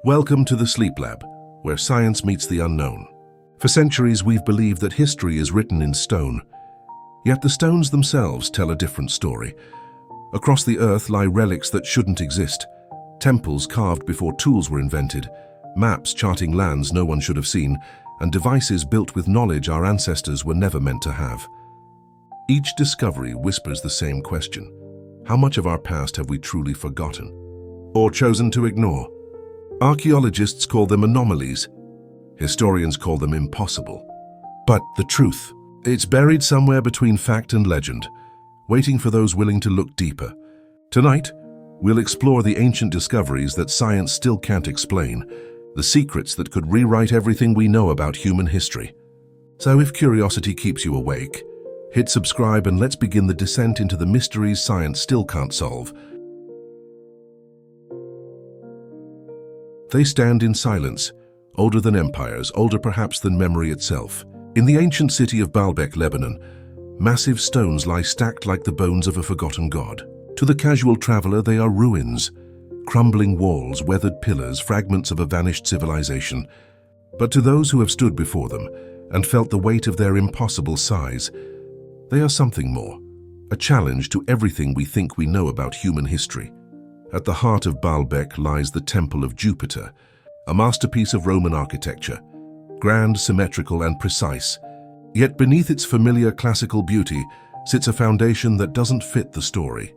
Welcome to the Sleep Lab, where science meets the unknown. For centuries, we've believed that history is written in stone. Yet the stones themselves tell a different story. Across the earth lie relics that shouldn't exist, temples carved before tools were invented, maps charting lands no one should have seen, and devices built with knowledge our ancestors were never meant to have. Each discovery whispers the same question: how much of our past have we truly forgotten, or chosen to ignore? Archaeologists call them anomalies. Historians call them impossible. But the truth, it's buried somewhere between fact and legend, waiting for those willing to look deeper. Tonight, we'll explore the ancient discoveries that science still can't explain, the secrets that could rewrite everything we know about human history. So if curiosity keeps you awake, hit subscribe and let's begin the descent into the mysteries science still can't solve. They stand in silence, older than empires, older perhaps than memory itself. In the ancient city of Baalbek, Lebanon, massive stones lie stacked like the bones of a forgotten god. To the casual traveler, they are ruins, crumbling walls, weathered pillars, fragments of a vanished civilization. But to those who have stood before them and felt the weight of their impossible size, they are something more, a challenge to everything we think we know about human history. At the heart of Baalbek lies the Temple of Jupiter, a masterpiece of Roman architecture, grand, symmetrical, and precise. Yet beneath its familiar classical beauty sits a foundation that doesn't fit the story.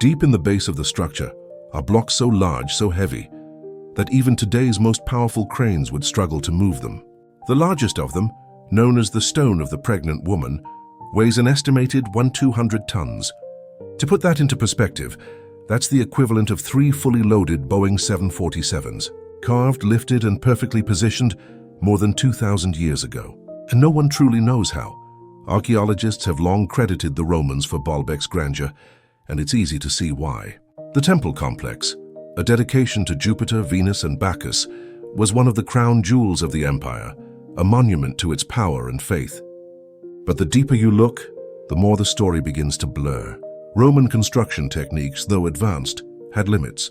Deep in the base of the structure are blocks so large, so heavy, that even today's most powerful cranes would struggle to move them. The largest of them, known as the Stone of the Pregnant Woman, weighs an estimated 200 tons. To put that into perspective, that's the equivalent of 3 fully loaded Boeing 747s, carved, lifted, and perfectly positioned more than 2,000 years ago. And no one truly knows how. Archaeologists have long credited the Romans for Baalbek's grandeur, and it's easy to see why. The temple complex, a dedication to Jupiter, Venus, and Bacchus, was one of the crown jewels of the empire, a monument to its power and faith. But the deeper you look, the more the story begins to blur. Roman construction techniques, though advanced, had limits.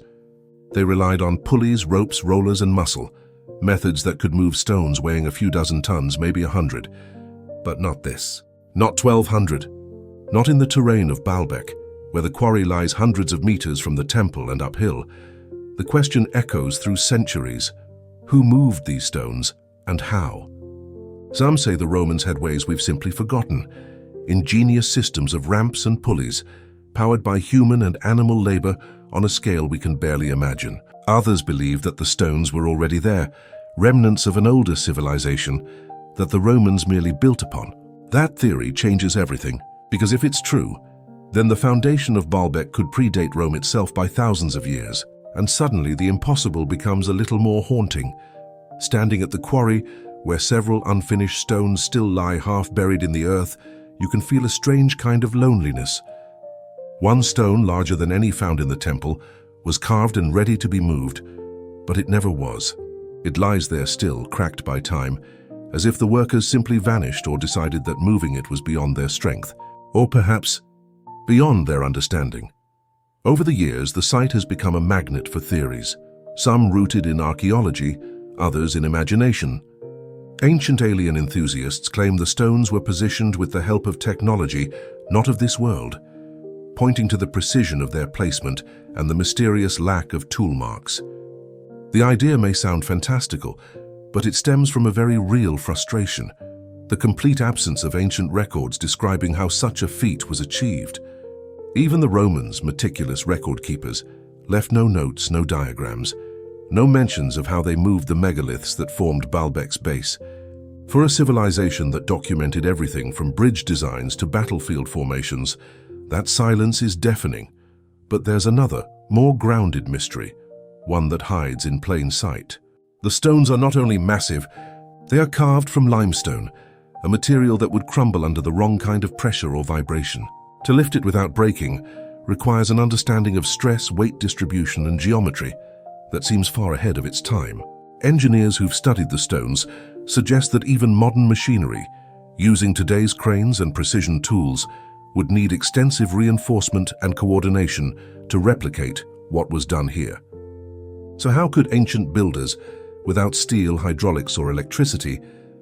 They relied on pulleys, ropes, rollers, and muscle, methods that could move stones weighing a few dozen tons, maybe 100. But not this. Not 1,200. Not in the terrain of Baalbek, where the quarry lies hundreds of meters from the temple and uphill. The question echoes through centuries: who moved these stones, and how? Some say the Romans had ways we've simply forgotten, ingenious systems of ramps and pulleys, powered by human and animal labor on a scale we can barely imagine. Others believe that the stones were already there, remnants of an older civilization that the Romans merely built upon. That theory changes everything, because if it's true, then the foundation of Baalbek could predate Rome itself by thousands of years, and suddenly the impossible becomes a little more haunting. Standing at the quarry, where several unfinished stones still lie half buried in the earth, you can feel a strange kind of loneliness. One stone, larger than any found in the temple, was carved and ready to be moved, but it never was. It lies there still, cracked by time, as if the workers simply vanished or decided that moving it was beyond their strength, or perhaps beyond their understanding. Over the years, the site has become a magnet for theories, some rooted in archaeology, others in imagination. Ancient alien enthusiasts claim the stones were positioned with the help of technology not of this world, pointing to the precision of their placement and the mysterious lack of tool marks. The idea may sound fantastical, but it stems from a very real frustration: the complete absence of ancient records describing how such a feat was achieved. Even the Romans, meticulous record keepers, left no notes, no diagrams, no mentions of how they moved the megaliths that formed Baalbek's base. For a civilization that documented everything from bridge designs to battlefield formations, that silence is deafening. But there's another, more grounded mystery, one that hides in plain sight. The stones are not only massive, they are carved from limestone, a material that would crumble under the wrong kind of pressure or vibration. To lift it without breaking requires an understanding of stress, weight distribution, and geometry that seems far ahead of its time. Engineers who've studied the stones suggest that even modern machinery, using today's cranes and precision tools, would need extensive reinforcement and coordination to replicate what was done here. So how could ancient builders, without steel, hydraulics, or electricity,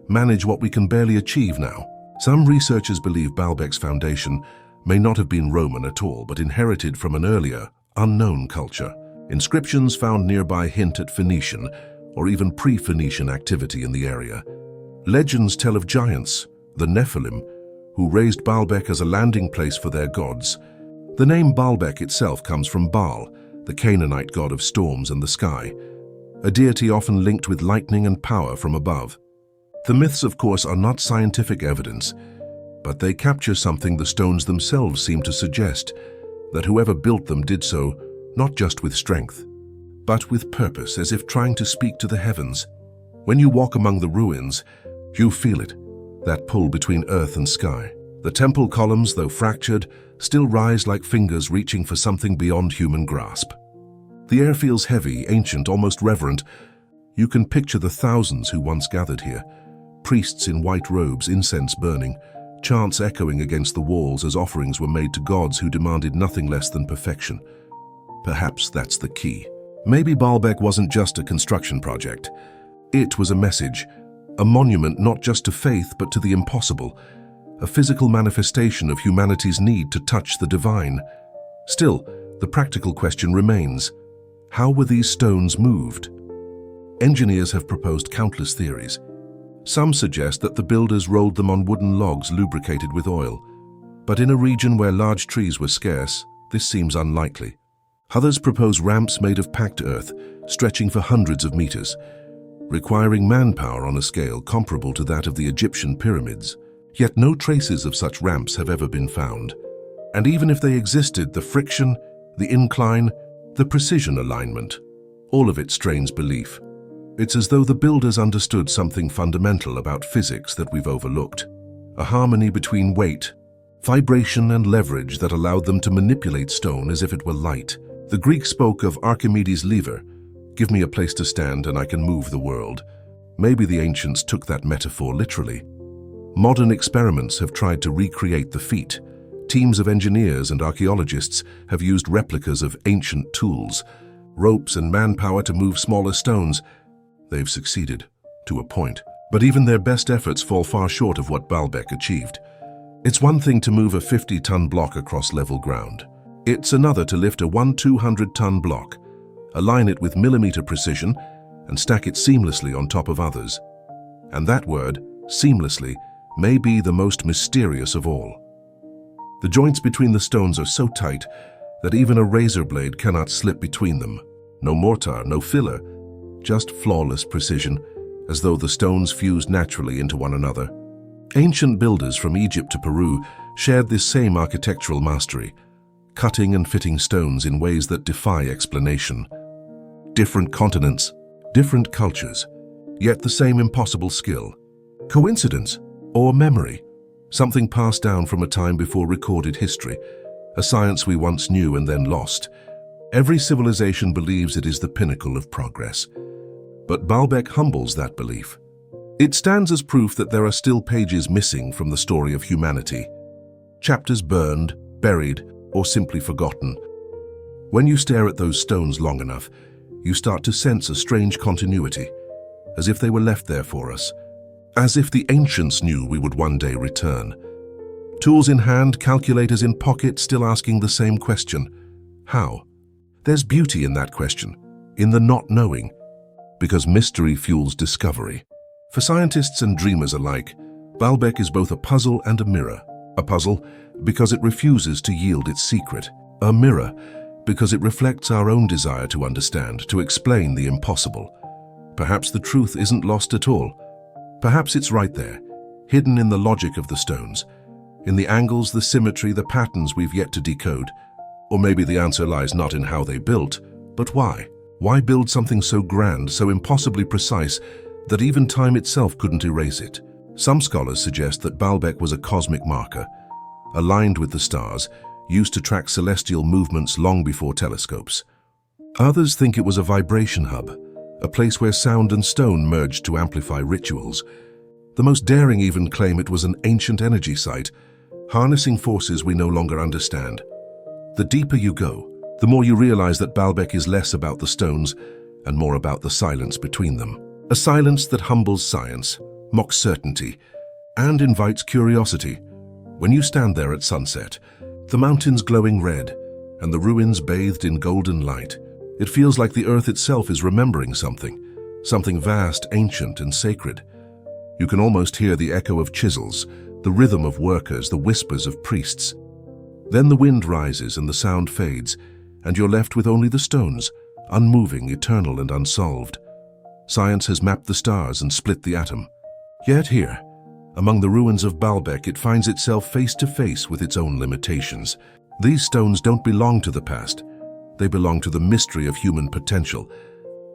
manage what we can barely achieve now? Some researchers believe Baalbek's foundation may not have been Roman at all, but inherited from an earlier, unknown culture. Inscriptions found nearby hint at Phoenician or even pre-Phoenician activity in the area. Legends tell of giants, the Nephilim, who raised Baalbek as a landing place for their gods. The name Baalbek itself comes from Baal, the Canaanite god of storms and the sky, a deity often linked with lightning and power from above. The myths, of course, are not scientific evidence, but they capture something the stones themselves seem to suggest, that whoever built them did so not just with strength, but with purpose, as if trying to speak to the heavens. When you walk among the ruins, you feel it, that pull between earth and sky. The temple columns, though fractured, still rise like fingers reaching for something beyond human grasp. The air feels heavy, ancient, almost reverent. You can picture the thousands who once gathered here, priests in white robes, incense burning, chants echoing against the walls as offerings were made to gods who demanded nothing less than perfection. Perhaps that's the key. Maybe Baalbek wasn't just a construction project. It was a message, a monument not just to faith but to the impossible, a physical manifestation of humanity's need to touch the divine. Still, the practical question remains: how were these stones moved? Engineers have proposed countless theories. Some suggest that the builders rolled them on wooden logs lubricated with oil, but in a region where large trees were scarce, this seems unlikely. Others propose ramps made of packed earth, stretching for hundreds of meters, requiring manpower on a scale comparable to that of the Egyptian pyramids. Yet no traces of such ramps have ever been found. And even if they existed, the friction, the incline, the precision alignment, all of it strains belief. It's as though the builders understood something fundamental about physics that we've overlooked, a harmony between weight, vibration, and leverage that allowed them to manipulate stone as if it were light. The Greeks spoke of Archimedes' lever, give me a place to stand and I can move the world. Maybe the ancients took that metaphor literally. Modern experiments have tried to recreate the feat. Teams of engineers and archaeologists have used replicas of ancient tools, ropes and manpower to move smaller stones. They've succeeded, to a point, but even their best efforts fall far short of what Baalbek achieved. It's one thing to move a 50-ton block across level ground. It's another to lift a 200-ton block, align it with millimeter precision, and stack it seamlessly on top of others. And that word, seamlessly, may be the most mysterious of all. The joints between the stones are so tight that even a razor blade cannot slip between them. No mortar, no filler, just flawless precision, as though the stones fused naturally into one another. Ancient builders from Egypt to Peru shared this same architectural mastery, cutting and fitting stones in ways that defy explanation. Different continents, different cultures, yet the same impossible skill. Coincidence or memory? Something passed down from a time before recorded history, a science we once knew and then lost. Every civilization believes it is the pinnacle of progress. But Baalbek humbles that belief. It stands as proof that there are still pages missing from the story of humanity. Chapters burned, buried, or simply forgotten. When you stare at those stones long enough, you start to sense a strange continuity, as if they were left there for us, as if the ancients knew we would one day return. Tools in hand, calculators in pocket, still asking the same question: how? There's beauty in that question, in the not knowing, because mystery fuels discovery. For scientists and dreamers alike, Baalbek is both a puzzle and a mirror. A puzzle because it refuses to yield its secret. A mirror because it reflects our own desire to understand, to explain the impossible. Perhaps the truth isn't lost at all. Perhaps it's right there, hidden in the logic of the stones, in the angles, the symmetry, the patterns we've yet to decode. Or maybe the answer lies not in how they built, but why? Why build something so grand, so impossibly precise, that even time itself couldn't erase it? Some scholars suggest that Baalbek was a cosmic marker, aligned with the stars, used to track celestial movements long before telescopes. Others think it was a vibration hub, a place where sound and stone merged to amplify rituals. The most daring even claim it was an ancient energy site, harnessing forces we no longer understand. The deeper you go, the more you realize that Baalbek is less about the stones and more about the silence between them. A silence that humbles science, mocks certainty, and invites curiosity. When you stand there at sunset, the mountains glowing red and the ruins bathed in golden light, it feels like the earth itself is remembering something vast, ancient, and sacred. You can almost hear the echo of chisels, the rhythm of workers, the whispers of priests. Then the wind rises and the sound fades, and you're left with only the stones, unmoving, eternal, and unsolved. Science has mapped the stars and split the atom. Yet here, among the ruins of Baalbek, it finds itself face to face with its own limitations. These stones don't belong to the past. They belong to the mystery of human potential,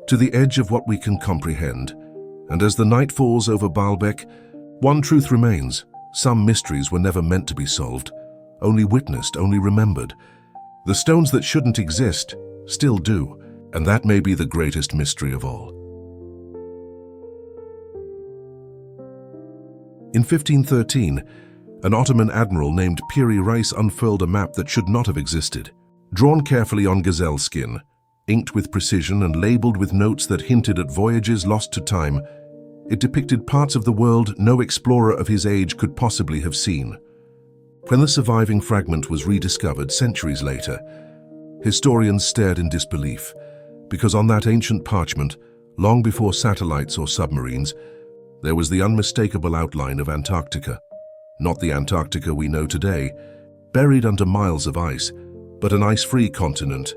to the edge of what we can comprehend. And as the night falls over Baalbek, one truth remains. Some mysteries were never meant to be solved, only witnessed, only remembered. The stones that shouldn't exist still do, and that may be the greatest mystery of all. In 1513, an Ottoman admiral named Piri Reis unfurled a map that should not have existed. Drawn carefully on gazelle skin, inked with precision and labeled with notes that hinted at voyages lost to time, it depicted parts of the world no explorer of his age could possibly have seen. When the surviving fragment was rediscovered centuries later, historians stared in disbelief, because on that ancient parchment, long before satellites or submarines, there was the unmistakable outline of Antarctica. Not the Antarctica we know today, buried under miles of ice, but an ice-free continent,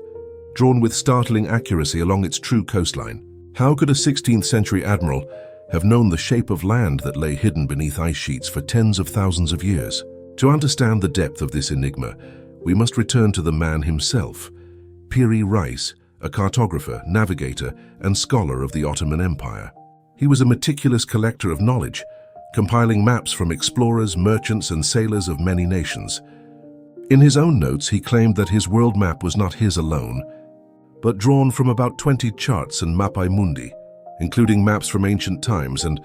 drawn with startling accuracy along its true coastline. How could a 16th century admiral have known the shape of land that lay hidden beneath ice sheets for tens of thousands of years? To understand the depth of this enigma, we must return to the man himself, Piri Reis, a cartographer, navigator, and scholar of the Ottoman Empire. He was a meticulous collector of knowledge, compiling maps from explorers, merchants, and sailors of many nations. In his own notes, he claimed that his world map was not his alone, but drawn from about 20 charts and mappae mundi, including maps from ancient times and,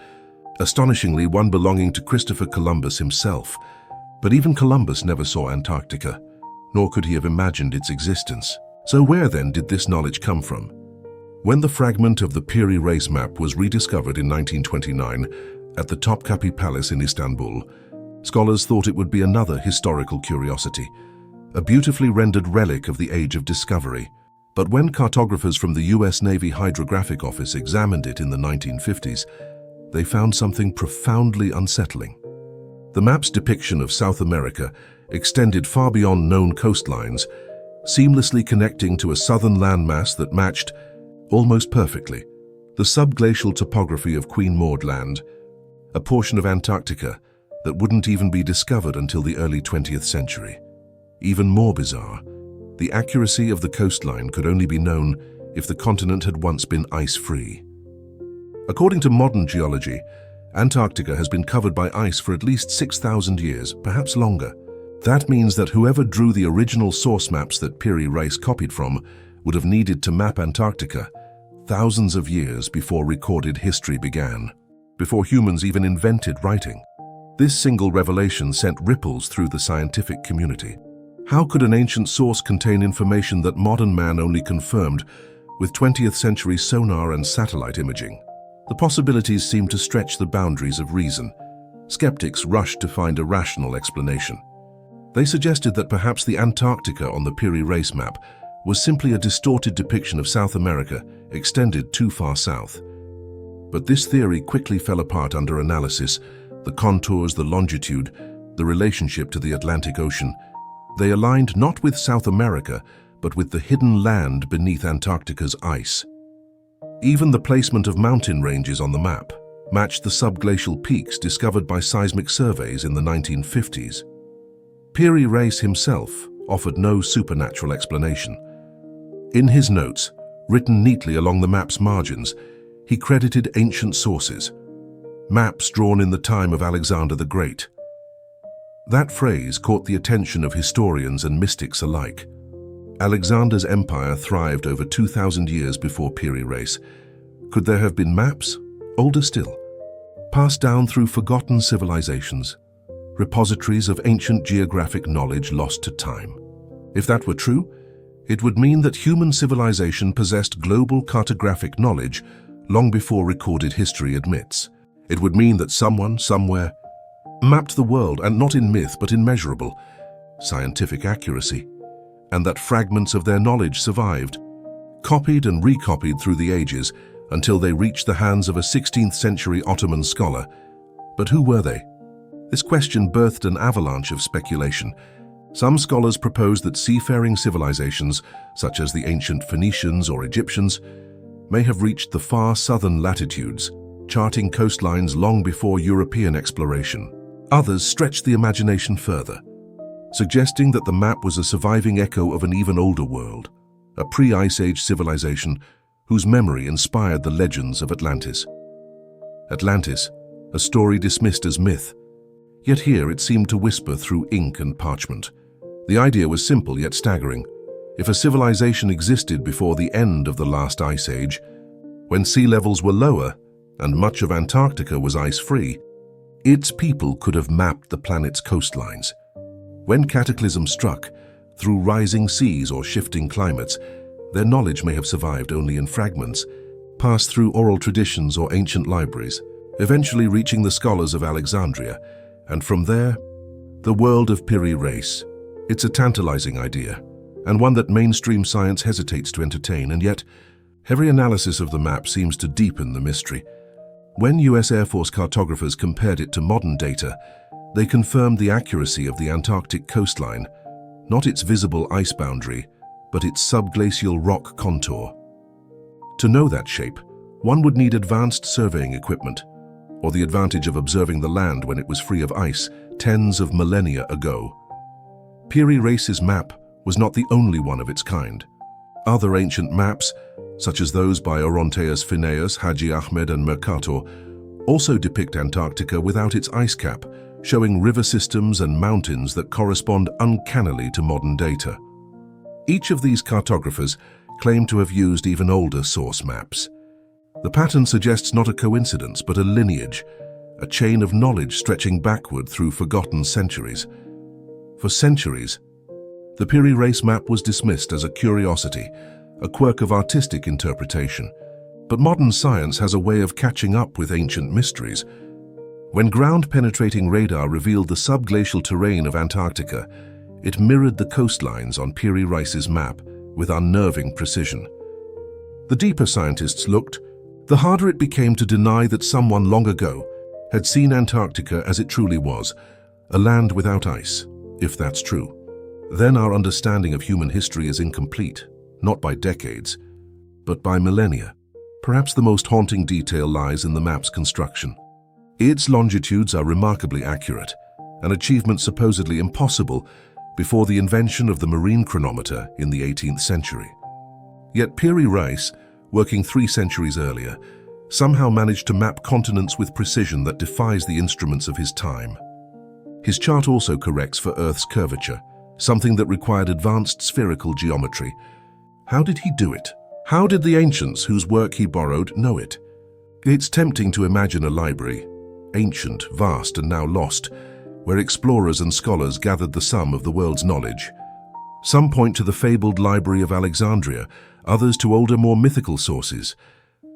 astonishingly, one belonging to Christopher Columbus himself. But even Columbus never saw Antarctica, nor could he have imagined its existence. So where then did this knowledge come from? When the fragment of the Piri Reis map was rediscovered in 1929 at the Topkapi Palace in Istanbul, scholars thought it would be another historical curiosity, a beautifully rendered relic of the Age of Discovery. But when cartographers from the US Navy Hydrographic Office examined it in the 1950s, they found something profoundly unsettling. The map's depiction of South America extended far beyond known coastlines, seamlessly connecting to a southern landmass that matched, almost perfectly, the subglacial topography of Queen Maud Land, a portion of Antarctica that wouldn't even be discovered until the early 20th century. Even more bizarre, the accuracy of the coastline could only be known if the continent had once been ice-free. According to modern geology, Antarctica has been covered by ice for at least 6,000 years, perhaps longer. That means that whoever drew the original source maps that Piri Reis copied from would have needed to map Antarctica thousands of years before recorded history began, before humans even invented writing. This single revelation sent ripples through the scientific community. How could an ancient source contain information that modern man only confirmed with 20th century sonar and satellite imaging? The possibilities seemed to stretch the boundaries of reason. Skeptics rushed to find a rational explanation. They suggested that perhaps the Antarctica on the Piri Reis map was simply a distorted depiction of South America extended too far south. But this theory quickly fell apart under analysis. The contours, the longitude, the relationship to the Atlantic Ocean, they aligned not with South America, but with the hidden land beneath Antarctica's ice. Even the placement of mountain ranges on the map matched the subglacial peaks discovered by seismic surveys in the 1950s. Piri Reis himself offered no supernatural explanation. In his notes, written neatly along the map's margins, he credited ancient sources, maps drawn in the time of Alexander the Great. That phrase caught the attention of historians and mystics alike. Alexander's empire thrived over 2,000 years before Piri Reis. Could there have been maps, older still, passed down through forgotten civilizations, repositories of ancient geographic knowledge lost to time? If that were true, It would mean that human civilization possessed global cartographic knowledge long before recorded history admits. It would mean that someone, somewhere, mapped the world, and not in myth but in measurable, scientific accuracy, and that fragments of their knowledge survived, copied and recopied through the ages until they reached the hands of a 16th century Ottoman scholar. But who were they? This question birthed an avalanche of speculation. Some scholars propose that seafaring civilizations, such as the ancient Phoenicians or Egyptians, may have reached the far southern latitudes, charting coastlines long before European exploration. Others stretched the imagination further, suggesting that the map was a surviving echo of an even older world, a pre-Ice Age civilization whose memory inspired the legends of Atlantis. Atlantis, a story dismissed as myth, yet here it seemed to whisper through ink and parchment. The idea was simple yet staggering. If a civilization existed before the end of the last ice age, when sea levels were lower and much of Antarctica was ice-free, its people could have mapped the planet's coastlines. When cataclysm struck, through rising seas or shifting climates, their knowledge may have survived only in fragments, passed through oral traditions or ancient libraries, eventually reaching the scholars of Alexandria, and from there, the world of Piri Reis. It's a tantalizing idea, and one that mainstream science hesitates to entertain, and yet, every analysis of the map seems to deepen the mystery. When US Air Force cartographers compared it to modern data, they confirmed the accuracy of the Antarctic coastline, not its visible ice boundary, but its subglacial rock contour. To know that shape, one would need advanced surveying equipment, or the advantage of observing the land when it was free of ice tens of millennia ago. Piri Reis's map was not the only one of its kind. Other ancient maps, such as those by Oronteus Phineas, Haji Ahmed and Mercator, also depict Antarctica without its ice cap, showing river systems and mountains that correspond uncannily to modern data. Each of these cartographers claim to have used even older source maps. The pattern suggests not a coincidence, but a lineage, a chain of knowledge stretching backward through forgotten centuries. For centuries, the Piri Reis map was dismissed as a curiosity, a quirk of artistic interpretation. But modern science has a way of catching up with ancient mysteries. When ground-penetrating radar revealed the subglacial terrain of Antarctica, it mirrored the coastlines on Piri Reis's map with unnerving precision. The deeper scientists looked, the harder it became to deny that someone long ago had seen Antarctica as it truly was, a land without ice. If that's true, then our understanding of human history is incomplete, not by decades, but by millennia. Perhaps the most haunting detail lies in the map's construction. Its longitudes are remarkably accurate, an achievement supposedly impossible before the invention of the marine chronometer in the 18th century. Yet Piri Reis, working 3 centuries earlier, somehow managed to map continents with precision that defies the instruments of his time. His chart also corrects for Earth's curvature, something that required advanced spherical geometry. How did he do it? How did the ancients whose work he borrowed know it? It's tempting to imagine a library, ancient, vast, and now lost, where explorers and scholars gathered the sum of the world's knowledge. Some point to the fabled Library of Alexandria, others to older, more mythical sources.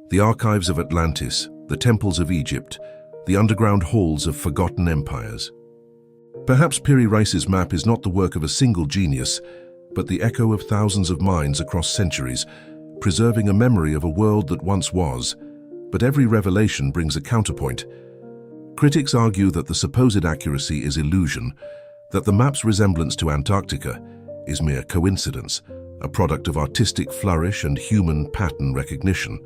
The archives of Atlantis, the temples of Egypt, the underground halls of forgotten empires. Perhaps Piri Reis's map is not the work of a single genius, but the echo of thousands of minds across centuries, preserving a memory of a world that once was. But every revelation brings a counterpoint. Critics argue that the supposed accuracy is illusion, that the map's resemblance to Antarctica is mere coincidence, a product of artistic flourish and human pattern recognition.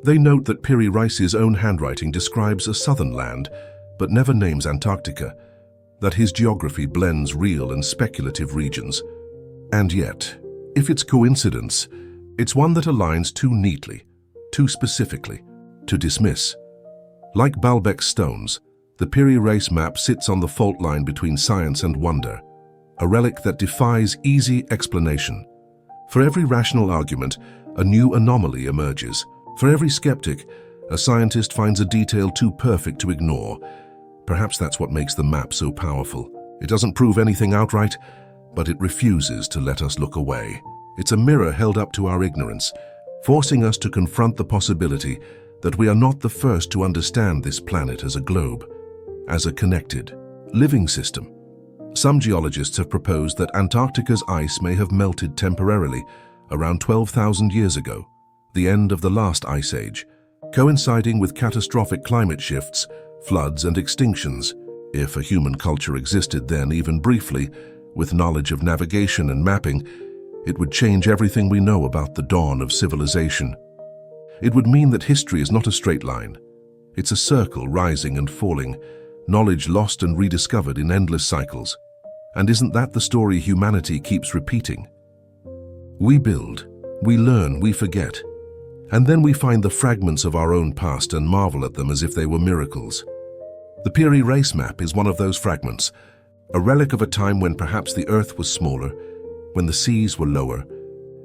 They note that Piri Reis's own handwriting describes a southern land, but never names Antarctica, that his geography blends real and speculative regions. And yet, if it's coincidence, it's one that aligns too neatly, too specifically, to dismiss. Like Baalbek stones, the Piri Reis map sits on the fault line between science and wonder, a relic that defies easy explanation. For every rational argument, a new anomaly emerges. For every skeptic, a scientist finds a detail too perfect to ignore. Perhaps that's what makes the map so powerful. It doesn't prove anything outright, but it refuses to let us look away. It's a mirror held up to our ignorance, forcing us to confront the possibility that we are not the first to understand this planet as a globe, as a connected, living system. Some geologists have proposed that Antarctica's ice may have melted temporarily around 12,000 years ago, the end of the last ice age, coinciding with catastrophic climate shifts, floods and extinctions. If a human culture existed then, even briefly, with knowledge of navigation and mapping, it would change everything we know about the dawn of civilization. It would mean that history is not a straight line. It's a circle rising and falling, knowledge lost and rediscovered in endless cycles. And isn't that the story humanity keeps repeating? We build, we learn, we forget. And then we find the fragments of our own past and marvel at them as if they were miracles. The Piri Reis map is one of those fragments, a relic of a time when perhaps the earth was smaller, when the seas were lower,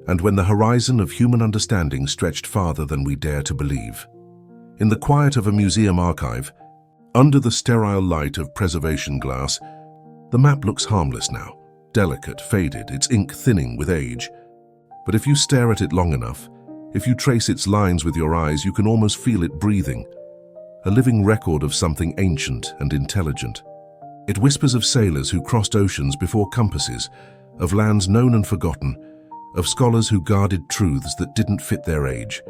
and when the horizon of human understanding stretched farther than we dare to believe. In the quiet of a museum archive, under the sterile light of preservation glass, the map looks harmless now, delicate, faded, its ink thinning with age. But if you stare at it long enough, if you trace its lines with your eyes, you can almost feel it breathing, a living record of something ancient and intelligent. It whispers of sailors who crossed oceans before compasses, of lands known and forgotten, of scholars who guarded truths that didn't fit their age.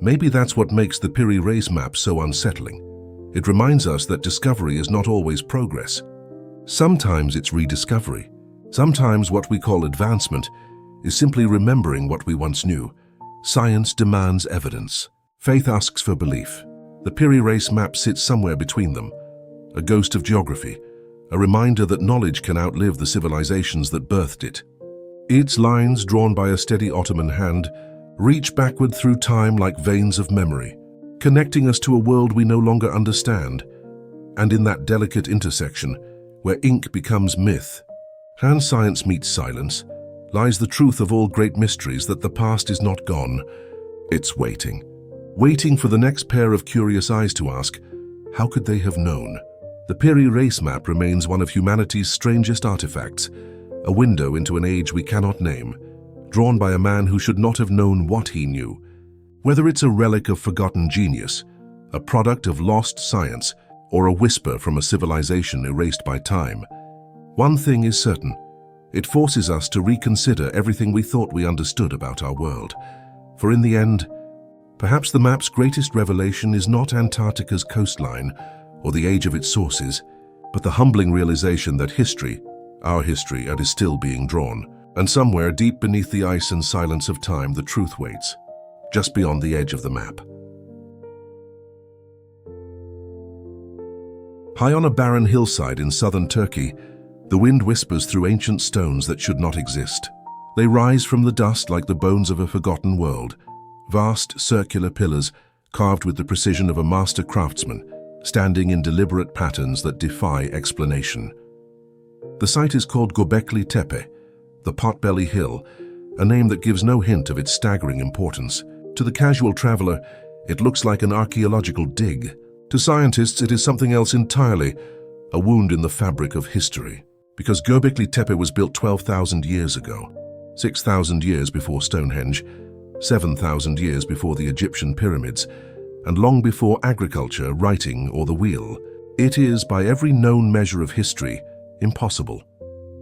Maybe that's what makes the Piri Reis map so unsettling. It reminds us that discovery is not always progress. Sometimes it's rediscovery. Sometimes what we call advancement is simply remembering what we once knew. Science demands evidence. Faith asks for belief. The Piri Reis map sits somewhere between them, a ghost of geography, a reminder that knowledge can outlive the civilizations that birthed it. Its lines, drawn by a steady Ottoman hand, reach backward through time like veins of memory, connecting us to a world we no longer understand. And in that delicate intersection, where ink becomes myth, and science meets silence, lies the truth of all great mysteries, that the past is not gone. It's waiting. Waiting for the next pair of curious eyes to ask, how could they have known? The Piri Reis map remains one of humanity's strangest artifacts, a window into an age we cannot name, drawn by a man who should not have known what he knew. Whether it's a relic of forgotten genius, a product of lost science, or a whisper from a civilization erased by time, one thing is certain: it forces us to reconsider everything we thought we understood about our world. For in the end, perhaps the map's greatest revelation is not Antarctica's coastline or the age of its sources, but the humbling realization that history, our history, is still being drawn. And somewhere deep beneath the ice and silence of time, the truth waits, just beyond the edge of the map. High on a barren hillside in southern Turkey, the wind whispers through ancient stones that should not exist. They rise from the dust like the bones of a forgotten world, vast circular pillars carved with the precision of a master craftsman, standing in deliberate patterns that defy explanation. The site is called Göbekli Tepe, the Potbelly Hill, a name that gives no hint of its staggering importance. To the casual traveler, it looks like an archaeological dig. To scientists, it is something else entirely, a wound in the fabric of history. Because Göbekli Tepe was built 12,000 years ago, 6,000 years before Stonehenge, 7,000 years before the Egyptian pyramids, and long before agriculture, writing, or the wheel. It is, by every known measure of history, impossible.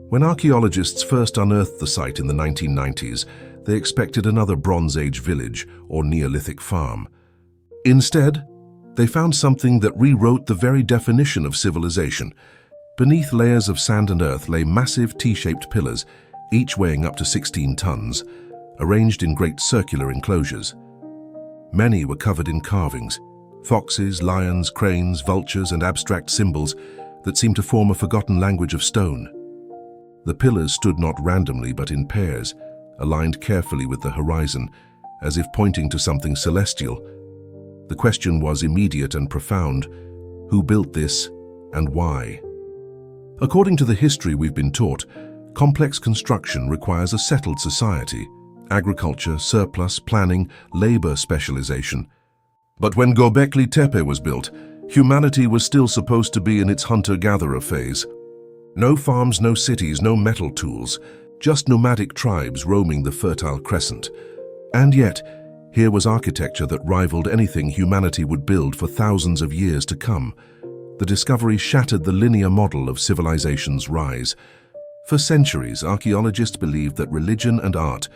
When archaeologists first unearthed the site in the 1990s, they expected another Bronze Age village or Neolithic farm. Instead, they found something that rewrote the very definition of civilization. Beneath layers of sand and earth lay massive T-shaped pillars, each weighing up to 16 tons, arranged in great circular enclosures. Many were covered in carvings, foxes, lions, cranes, vultures, and abstract symbols that seemed to form a forgotten language of stone. The pillars stood not randomly but in pairs, aligned carefully with the horizon, as if pointing to something celestial. The question was immediate and profound: who built this and why? According to the history we've been taught, complex construction requires a settled society, agriculture, surplus, planning, labor specialization. But when Göbekli Tepe was built, humanity was still supposed to be in its hunter-gatherer phase. No farms, no cities, no metal tools, just nomadic tribes roaming the Fertile Crescent. And yet, here was architecture that rivaled anything humanity would build for thousands of years to come. The discovery shattered the linear model of civilization's rise. For centuries, archaeologists believed that religion and art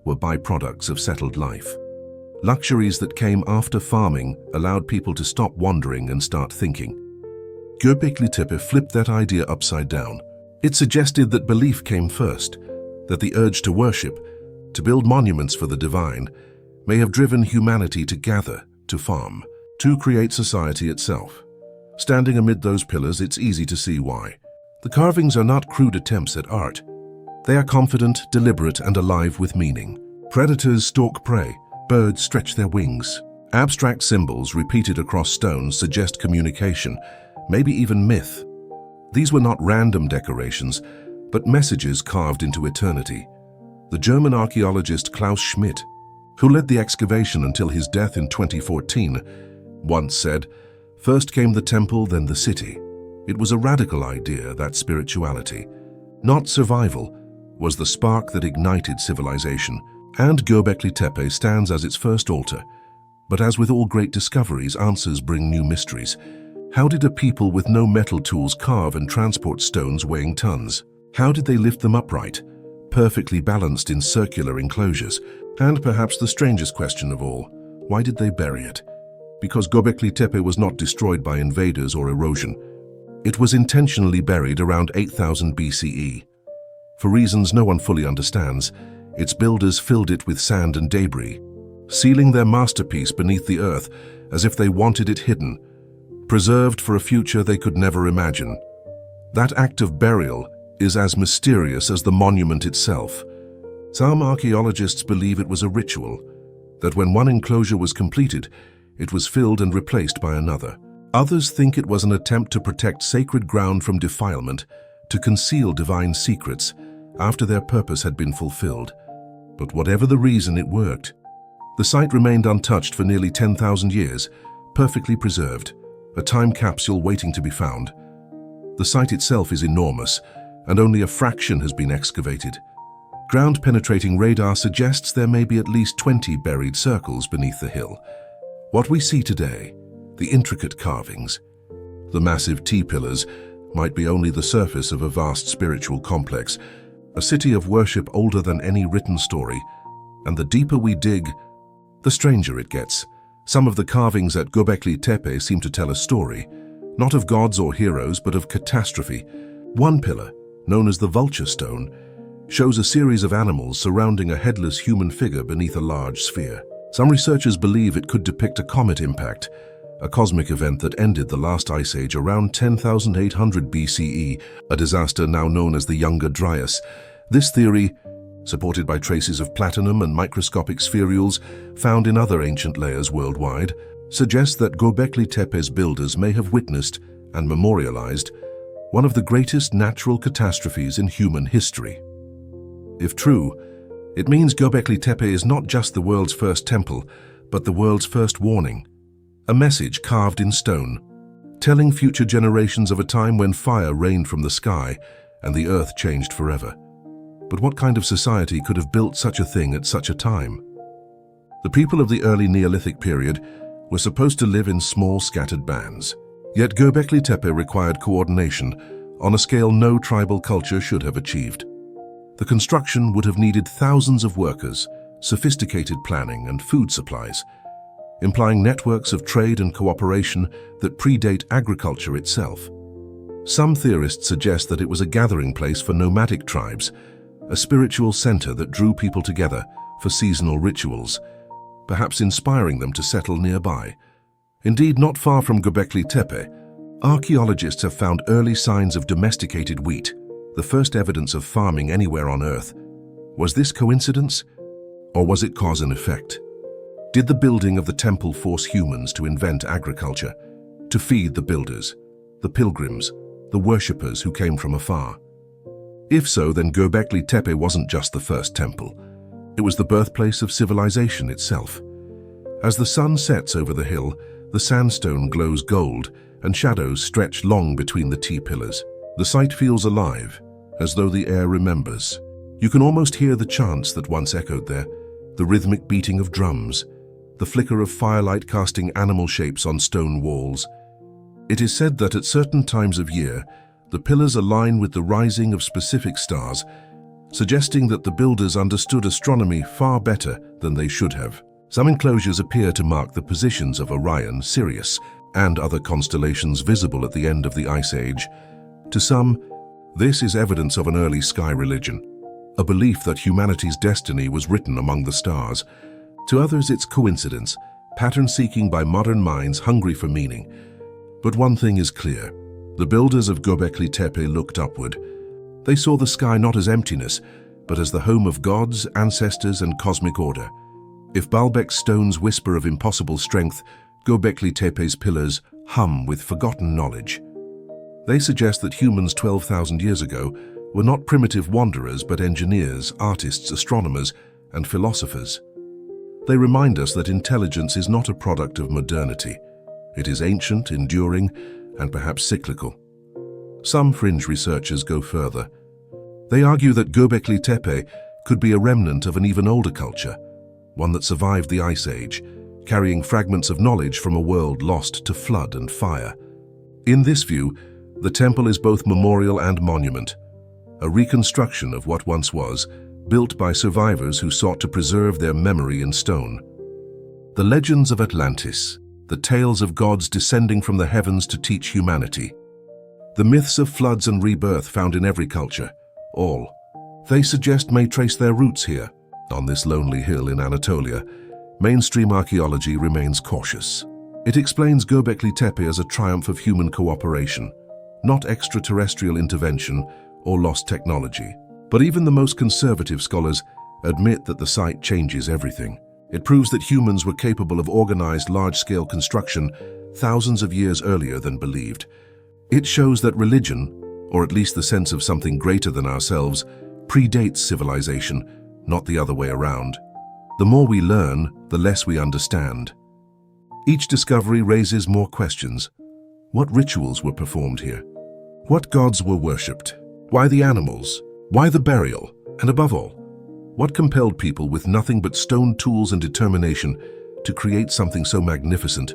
were byproducts of settled life. Luxuries that came after farming allowed people to stop wandering and start thinking. Göbekli Tepe flipped that idea upside down. It suggested that belief came first, that the urge to worship, to build monuments for the divine, may have driven humanity to gather, to farm, to create society itself. Standing amid those pillars, it's easy to see why. The carvings are not crude attempts at art. They are confident, deliberate, and alive with meaning. Predators stalk prey, birds stretch their wings. Abstract symbols repeated across stones suggest communication, maybe even myth. These were not random decorations, but messages carved into eternity. The German archaeologist Klaus Schmidt, who led the excavation until his death in 2014, once said, "First came the temple, then the city." It was a radical idea, that spirituality, not survival, was the spark that ignited civilization, and Göbekli Tepe stands as its first altar. But as with all great discoveries, answers bring new mysteries. How did a people with no metal tools carve and transport stones weighing tons? How did they lift them upright, perfectly balanced in circular enclosures? And perhaps the strangest question of all, why did they bury it? Because Göbekli Tepe was not destroyed by invaders or erosion. It was intentionally buried around 8000 BCE. For reasons no one fully understands, its builders filled it with sand and debris, sealing their masterpiece beneath the earth as if they wanted it hidden, preserved for a future they could never imagine. That act of burial is as mysterious as the monument itself. Some archaeologists believe it was a ritual, that when one enclosure was completed, it was filled and replaced by another. Others think it was an attempt to protect sacred ground from defilement, to conceal divine secrets after their purpose had been fulfilled. But whatever the reason, it worked. The site remained untouched for nearly 10,000 years, perfectly preserved, a time capsule waiting to be found. The site itself is enormous, and only a fraction has been excavated. Ground-penetrating radar suggests there may be at least 20 buried circles beneath the hill. What we see today, the intricate carvings, the massive T-pillars, might be only the surface of a vast spiritual complex, a city of worship older than any written story. And the deeper we dig, the stranger it gets. Some of the carvings at Göbekli Tepe seem to tell a story, not of gods or heroes, but of catastrophe. One pillar, known as the vulture stone, shows a series of animals surrounding a headless human figure beneath a large sphere. Some researchers believe it could depict a comet impact, a cosmic event that ended the last ice age around 10,800 BCE, a disaster now known as the Younger Dryas. This theory, supported by traces of platinum and microscopic spherules found in other ancient layers worldwide, suggests that Göbekli Tepe's builders may have witnessed and memorialized one of the greatest natural catastrophes in human history. If true, it means Göbekli Tepe is not just the world's first temple, but the world's first warning, a message carved in stone, telling future generations of a time when fire rained from the sky and the earth changed forever. But what kind of society could have built such a thing at such a time? The people of the early Neolithic period were supposed to live in small, scattered bands. Yet Göbekli Tepe required coordination on a scale no tribal culture should have achieved. The construction would have needed thousands of workers, sophisticated planning, and food supplies, implying networks of trade and cooperation that predate agriculture itself. Some theorists suggest that it was a gathering place for nomadic tribes, a spiritual center that drew people together for seasonal rituals, perhaps inspiring them to settle nearby. Indeed, not far from Göbekli Tepe, archaeologists have found early signs of domesticated wheat, the first evidence of farming anywhere on Earth. Was this coincidence, or was it cause and effect? Did the building of the temple force humans to invent agriculture, to feed the builders, the pilgrims, the worshippers who came from afar? If so, then Göbekli Tepe wasn't just the first temple. It was the birthplace of civilization itself. As the sun sets over the hill, the sandstone glows gold and shadows stretch long between the T-pillars. The site feels alive, as though the air remembers. You can almost hear the chants that once echoed there, the rhythmic beating of drums, the flicker of firelight casting animal shapes on stone walls. It is said that at certain times of year, the pillars align with the rising of specific stars, suggesting that the builders understood astronomy far better than they should have. Some enclosures appear to mark the positions of Orion, Sirius, and other constellations visible at the end of the Ice Age. To some, this is evidence of an early sky religion, a belief that humanity's destiny was written among the stars. To others, it's coincidence, pattern-seeking by modern minds hungry for meaning. But one thing is clear. The builders of Göbekli Tepe looked upward. They saw the sky not as emptiness, but as the home of gods, ancestors, and cosmic order. If Baalbek's stones whisper of impossible strength, Göbekli Tepe's pillars hum with forgotten knowledge. They suggest that humans 12,000 years ago were not primitive wanderers but engineers, artists, astronomers, and philosophers. They remind us that intelligence is not a product of modernity. It is ancient, enduring, and perhaps cyclical. Some fringe researchers go further. They argue that Göbekli Tepe could be a remnant of an even older culture, one that survived the Ice Age, carrying fragments of knowledge from a world lost to flood and fire. In this view, the temple is both memorial and monument, a reconstruction of what once was, built by survivors who sought to preserve their memory in stone. The legends of Atlantis, the tales of gods descending from the heavens to teach humanity. The myths of floods and rebirth found in every culture, all, they suggest, may trace their roots here. On this lonely hill in Anatolia, mainstream archaeology remains cautious. It explains Göbekli Tepe as a triumph of human cooperation, not extraterrestrial intervention or lost technology. But even the most conservative scholars admit that the site changes everything. It proves that humans were capable of organized large-scale construction thousands of years earlier than believed. It shows that religion, or at least the sense of something greater than ourselves, predates civilization, not the other way around. The more we learn, the less we understand. Each discovery raises more questions. What rituals were performed here? What gods were worshipped? Why the animals? Why the burial? And above all, what compelled people with nothing but stone tools and determination to create something so magnificent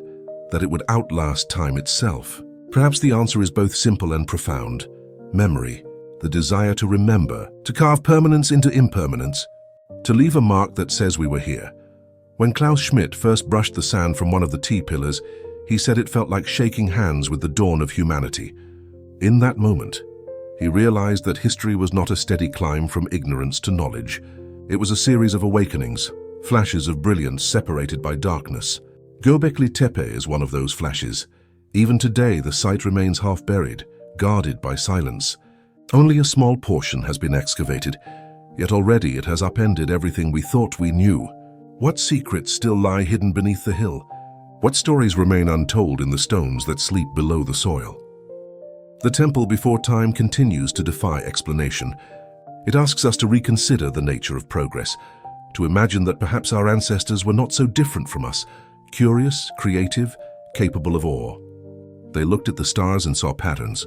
that it would outlast time itself? Perhaps the answer is both simple and profound. Memory, the desire to remember, to carve permanence into impermanence, to leave a mark that says we were here. When Klaus Schmidt first brushed the sand from one of the T-pillars, he said it felt like shaking hands with the dawn of humanity. In that moment, he realized that history was not a steady climb from ignorance to knowledge. It was a series of awakenings, flashes of brilliance separated by darkness. Göbekli Tepe is one of those flashes. Even today, the site remains half buried, guarded by silence. Only a small portion has been excavated, yet already it has upended everything we thought we knew. What secrets still lie hidden beneath the hill? What stories remain untold in the stones that sleep below the soil? The temple before time continues to defy explanation. It asks us to reconsider the nature of progress, to imagine that perhaps our ancestors were not so different from us, curious, creative, capable of awe. They looked at the stars and saw patterns.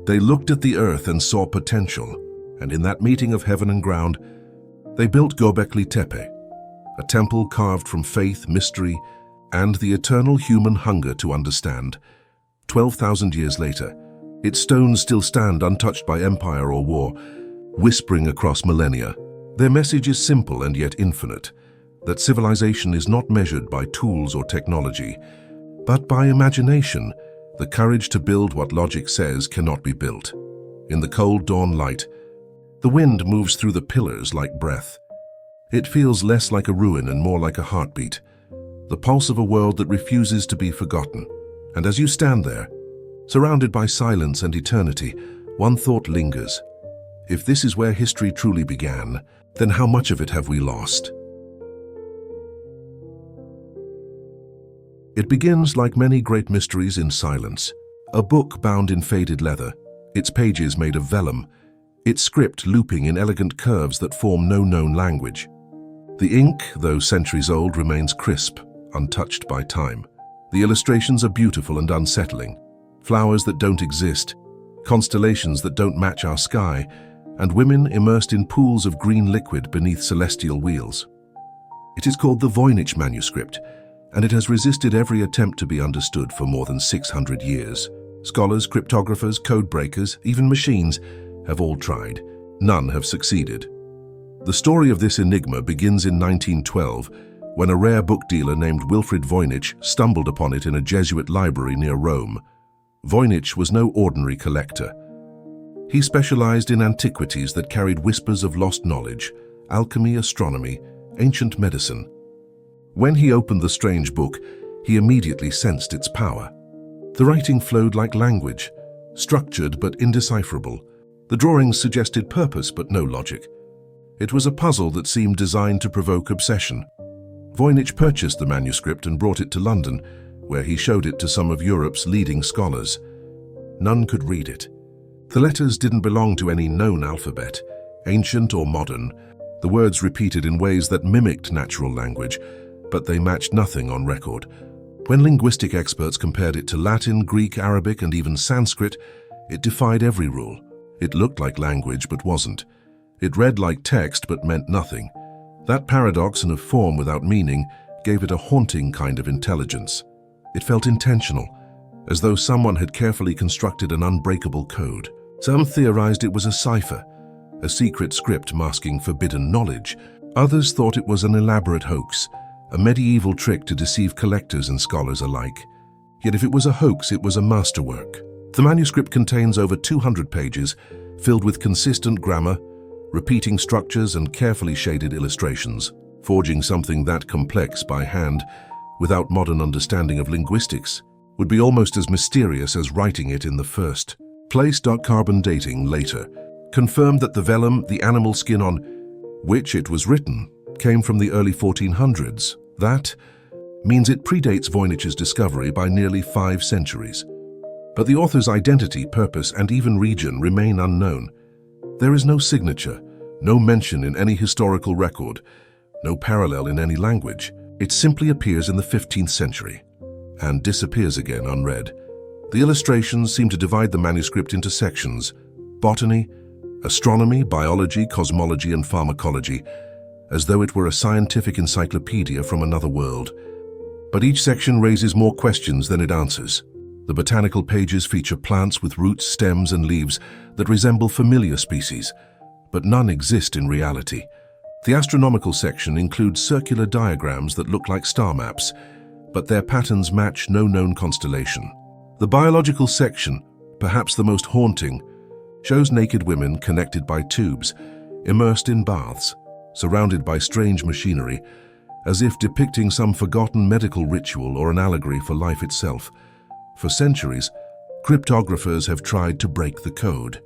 They looked at the earth and saw potential. And in that meeting of heaven and ground, they built Göbekli Tepe, a temple carved from faith, mystery, and the eternal human hunger to understand. 12,000 years later, its stones still stand untouched by empire or war, whispering across millennia. Their message is simple and yet infinite, that civilization is not measured by tools or technology, but by imagination, the courage to build what logic says cannot be built. In the cold dawn light, the wind moves through the pillars like breath. It feels less like a ruin and more like a heartbeat, the pulse of a world that refuses to be forgotten. And as you stand there, surrounded by silence and eternity, one thought lingers. If this is where history truly began, then how much of it have we lost? It begins like many great mysteries in silence. A book bound in faded leather, its pages made of vellum, its script looping in elegant curves that form no known language. The ink, though centuries old, remains crisp, untouched by time. The illustrations are beautiful and unsettling. Flowers that don't exist, constellations that don't match our sky, and women immersed in pools of green liquid beneath celestial wheels. It is called the Voynich Manuscript, and it has resisted every attempt to be understood for more than 600 years. Scholars, cryptographers, code breakers, even machines have all tried. None have succeeded. The story of this enigma begins in 1912, when a rare book dealer named Wilfrid Voynich stumbled upon it in a Jesuit library near Rome. Voynich was no ordinary collector. He specialized in antiquities that carried whispers of lost knowledge, alchemy, astronomy, ancient medicine. When he opened the strange book, he immediately sensed its power. The writing flowed like language, structured but indecipherable. The drawings suggested purpose but no logic. It was a puzzle that seemed designed to provoke obsession. Voynich purchased the manuscript and brought it to London, where he showed it to some of Europe's leading scholars. None could read it. The letters didn't belong to any known alphabet, ancient or modern. The words repeated in ways that mimicked natural language, but they matched nothing on record. When linguistic experts compared it to Latin, Greek, Arabic, and even Sanskrit, it defied every rule. It looked like language but wasn't. It read like text but meant nothing. That paradox and a form without meaning gave it a haunting kind of intelligence. It felt intentional, as though someone had carefully constructed an unbreakable code. Some theorized it was a cipher, a secret script masking forbidden knowledge. Others thought it was an elaborate hoax, a medieval trick to deceive collectors and scholars alike. Yet if it was a hoax, it was a masterwork. The manuscript contains over 200 pages, filled with consistent grammar, repeating structures and carefully shaded illustrations. Forging something that complex by hand, without modern understanding of linguistics, would be almost as mysterious as writing it in the first place. Carbon dating later confirmed that the vellum, the animal skin on which it was written, came from the early 1400s. That means it predates Voynich's discovery by nearly 5 centuries. But the author's identity, purpose, and even region remain unknown. There is no signature, no mention in any historical record, no parallel in any language. It simply appears in the 15th century and disappears again unread. The illustrations seem to divide the manuscript into sections: botany, astronomy, biology, cosmology, and pharmacology, as though it were a scientific encyclopedia from another world. But each section raises more questions than it answers. The botanical pages feature plants with roots, stems, and leaves that resemble familiar species, but none exist in reality. The astronomical section includes circular diagrams that look like star maps, but their patterns match no known constellation. The biological section, perhaps the most haunting, shows naked women connected by tubes, immersed in baths, surrounded by strange machinery, as if depicting some forgotten medical ritual or an allegory for life itself. For centuries, cryptographers have tried to break the code.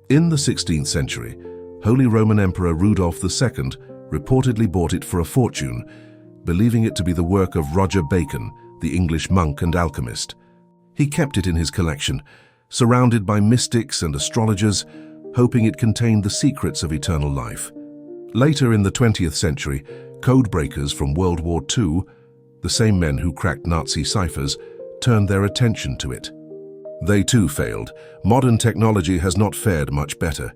In the 16th century, Holy Roman Emperor Rudolph II reportedly bought it for a fortune, believing it to be the work of Roger Bacon, the English monk and alchemist. He kept it in his collection, surrounded by mystics and astrologers, hoping it contained the secrets of eternal life. Later in the 20th century, code breakers from World War II, the same men who cracked Nazi ciphers, turned their attention to it. They too failed. Modern technology has not fared much better.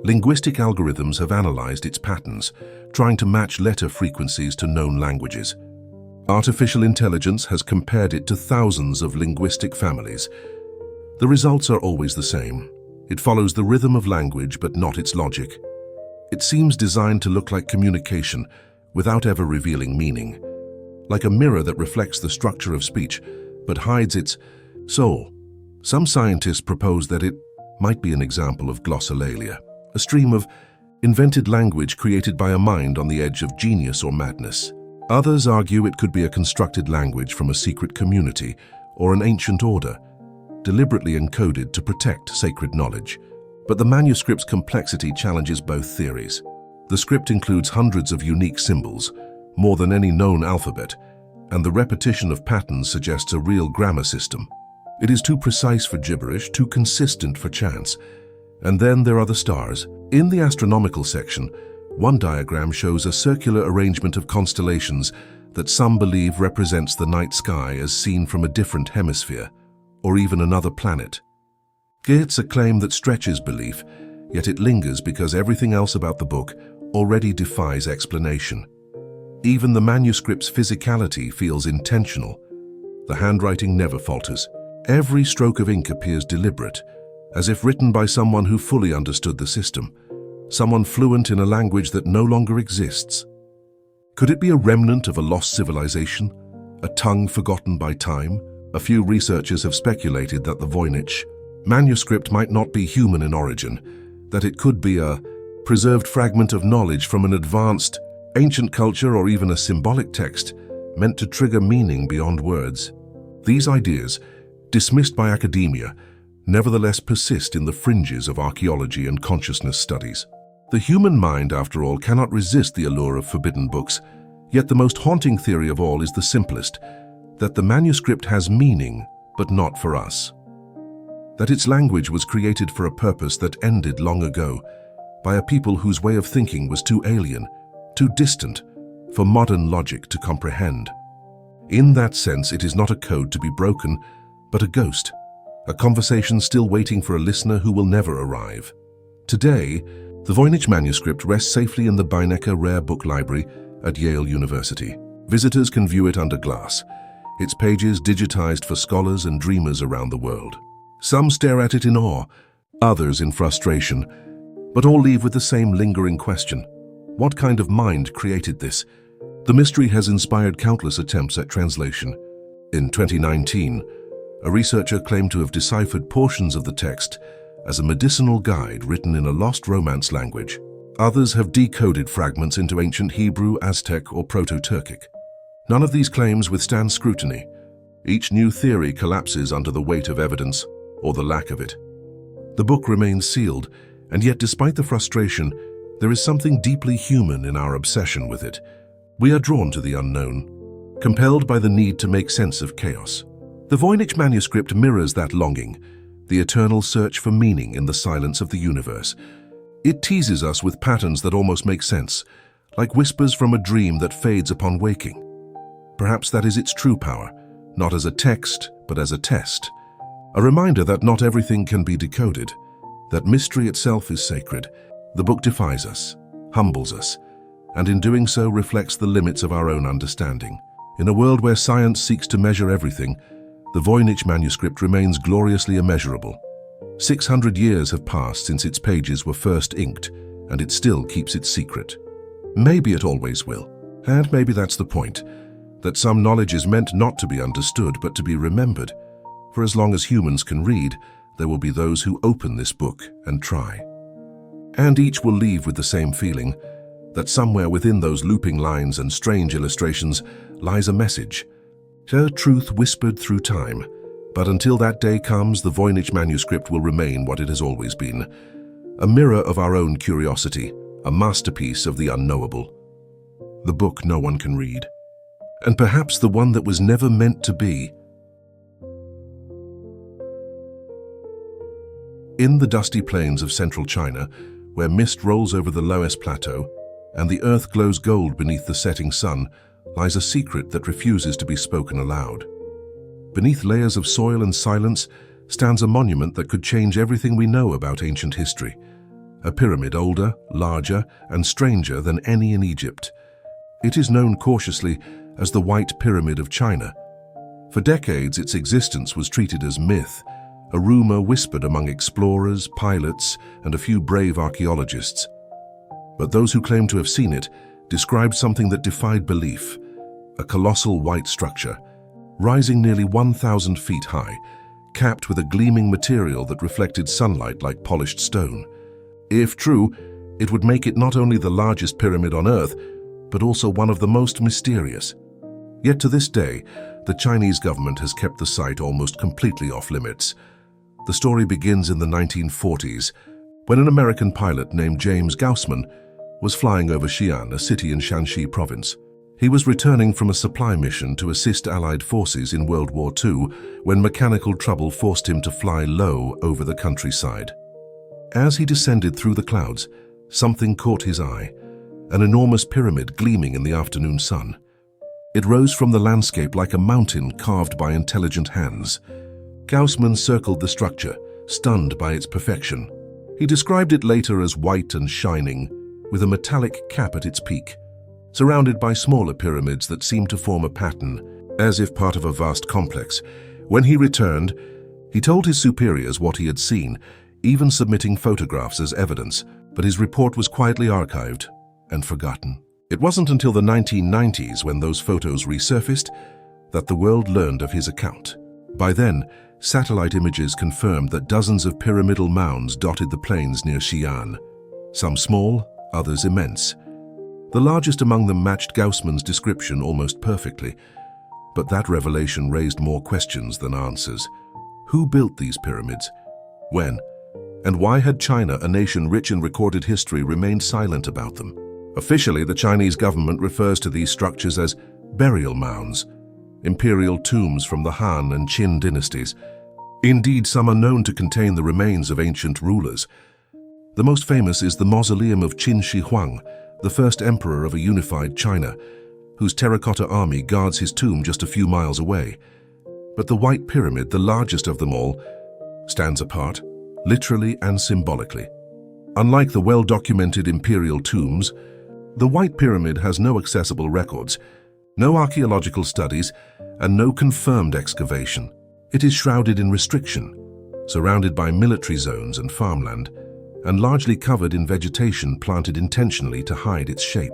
Linguistic algorithms have analyzed its patterns, trying to match letter frequencies to known languages. Artificial intelligence has compared it to thousands of linguistic families. The results are always the same. It follows the rhythm of language, but not its logic. It seems designed to look like communication, without ever revealing meaning. Like a mirror that reflects the structure of speech, but hides its soul. Some scientists propose that it might be an example of glossolalia, a stream of invented language created by a mind on the edge of genius or madness. Others argue it could be a constructed language from a secret community or an ancient order, deliberately encoded to protect sacred knowledge. But the manuscript's complexity challenges both theories. The script includes hundreds of unique symbols, more than any known alphabet, and the repetition of patterns suggests a real grammar system. It is too precise for gibberish, too consistent for chance. And then there are the stars. In the astronomical section, one diagram shows a circular arrangement of constellations that some believe represents the night sky as seen from a different hemisphere, or even another planet. It's a claim that stretches belief, yet it lingers because everything else about the book already defies explanation. Even the manuscript's physicality feels intentional. The handwriting never falters. Every stroke of ink appears deliberate, as if written by someone who fully understood the system, someone fluent in a language that no longer exists. Could it be a remnant of a lost civilization, a tongue forgotten by time? A few researchers have speculated that the Voynich Manuscript might not be human in origin, that it could be a preserved fragment of knowledge from an advanced, ancient culture or even a symbolic text meant to trigger meaning beyond words. These ideas, dismissed by academia, nevertheless persist in the fringes of archaeology and consciousness studies. The human mind, after all, cannot resist the allure of forbidden books, yet the most haunting theory of all is the simplest, that the manuscript has meaning, but not for us. That its language was created for a purpose that ended long ago, by a people whose way of thinking was too alien, too distant, for modern logic to comprehend. In that sense, it is not a code to be broken, but a ghost, a conversation still waiting for a listener who will never arrive. Today, the Voynich Manuscript rests safely in the Baalbek Rare Book Library at Yale University. Visitors can view it under glass, its pages digitized for scholars and dreamers around the world. Some stare at it in awe, others in frustration, but all leave with the same lingering question. What kind of mind created this? The mystery has inspired countless attempts at translation. In 2019, a researcher claimed to have deciphered portions of the text as a medicinal guide written in a lost Romance language. Others have decoded fragments into ancient Hebrew, Aztec, or Proto-Turkic. None of these claims withstand scrutiny. Each new theory collapses under the weight of evidence, or the lack of it. The book remains sealed, and yet despite the frustration, there is something deeply human in our obsession with it. We are drawn to the unknown, compelled by the need to make sense of chaos. The Voynich Manuscript mirrors that longing, the eternal search for meaning in the silence of the universe. It teases us with patterns that almost make sense, like whispers from a dream that fades upon waking. Perhaps that is its true power, not as a text, but as a test. A reminder that not everything can be decoded, that mystery itself is sacred. The book defies us, humbles us, and in doing so reflects the limits of our own understanding. In a world where science seeks to measure everything, the Voynich Manuscript remains gloriously immeasurable. 600 years have passed since its pages were first inked, and it still keeps its secret. Maybe it always will, and maybe that's the point, that some knowledge is meant not to be understood but to be remembered. For as long as humans can read, there will be those who open this book and try. And each will leave with the same feeling, that somewhere within those looping lines and strange illustrations lies a message, a truth whispered through time. But until that day comes, the Voynich Manuscript will remain what it has always been, a mirror of our own curiosity, a masterpiece of the unknowable. The book no one can read, and perhaps the one that was never meant to be. In the dusty plains of central China, where mist rolls over the Loess Plateau and the earth glows gold beneath the setting sun, lies a secret that refuses to be spoken aloud. Beneath layers of soil and silence stands a monument that could change everything we know about ancient history. A pyramid older, larger, and stranger than any in Egypt. It is known cautiously as the White Pyramid of China. For decades, its existence was treated as myth, a rumor whispered among explorers, pilots, and a few brave archaeologists. But those who claim to have seen it described something that defied belief, a colossal white structure, rising nearly 1,000 feet high, capped with a gleaming material that reflected sunlight like polished stone. If true, it would make it not only the largest pyramid on Earth, but also one of the most mysterious. Yet to this day, the Chinese government has kept the site almost completely off limits. The story begins in the 1940s, when an American pilot named James Gaussman was flying over Xi'an, a city in Shanxi province. He was returning from a supply mission to assist Allied forces in World War II when mechanical trouble forced him to fly low over the countryside. As he descended through the clouds, something caught his eye, an enormous pyramid gleaming in the afternoon sun. It rose from the landscape like a mountain carved by intelligent hands. Gaussman circled the structure, stunned by its perfection. He described it later as white and shining, with a metallic cap at its peak, surrounded by smaller pyramids that seemed to form a pattern, as if part of a vast complex. When he returned, he told his superiors what he had seen, even submitting photographs as evidence, but his report was quietly archived and forgotten. It wasn't until the 1990s, when those photos resurfaced, that the world learned of his account. By then, satellite images confirmed that dozens of pyramidal mounds dotted the plains near Xi'an, some small, others immense. The largest among them matched Gaussmann's description almost perfectly, but that revelation raised more questions than answers. Who built these pyramids? When? And why had China, a nation rich in recorded history, remained silent about them? Officially, the Chinese government refers to these structures as burial mounds, imperial tombs from the Han and Qin dynasties. Indeed, some are known to contain the remains of ancient rulers. The most famous is the mausoleum of Qin Shi Huang, the first emperor of a unified China, whose terracotta army guards his tomb just a few miles away. But the White Pyramid, the largest of them all, stands apart, literally and symbolically. Unlike the well-documented imperial tombs, the White Pyramid has no accessible records, no archaeological studies, and no confirmed excavation. It is shrouded in restriction, surrounded by military zones and farmland, and largely covered in vegetation planted intentionally to hide its shape.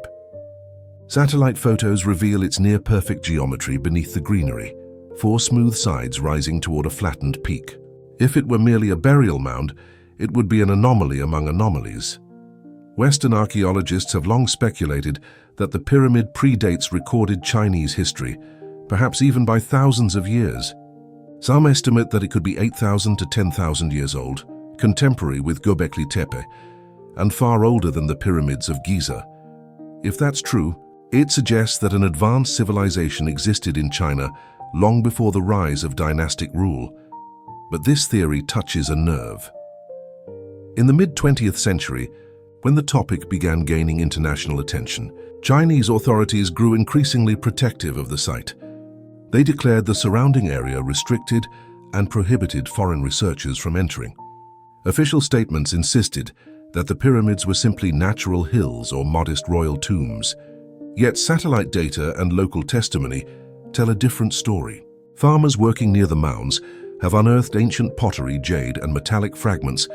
Satellite photos reveal its near-perfect geometry beneath the greenery, 4 smooth sides rising toward a flattened peak. If it were merely a burial mound, it would be an anomaly among anomalies. Western archaeologists have long speculated that the pyramid predates recorded Chinese history, perhaps even by thousands of years. Some estimate that it could be 8,000 to 10,000 years old, contemporary with Göbekli Tepe, and far older than the pyramids of Giza. If that's true, it suggests that an advanced civilization existed in China long before the rise of dynastic rule. But this theory touches a nerve. In the mid-20th century, when the topic began gaining international attention, Chinese authorities grew increasingly protective of the site. They declared the surrounding area restricted and prohibited foreign researchers from entering. Official statements insisted that the pyramids were simply natural hills or modest royal tombs. Yet satellite data and local testimony tell a different story. Farmers working near the mounds have unearthed ancient pottery, jade, and metallic fragments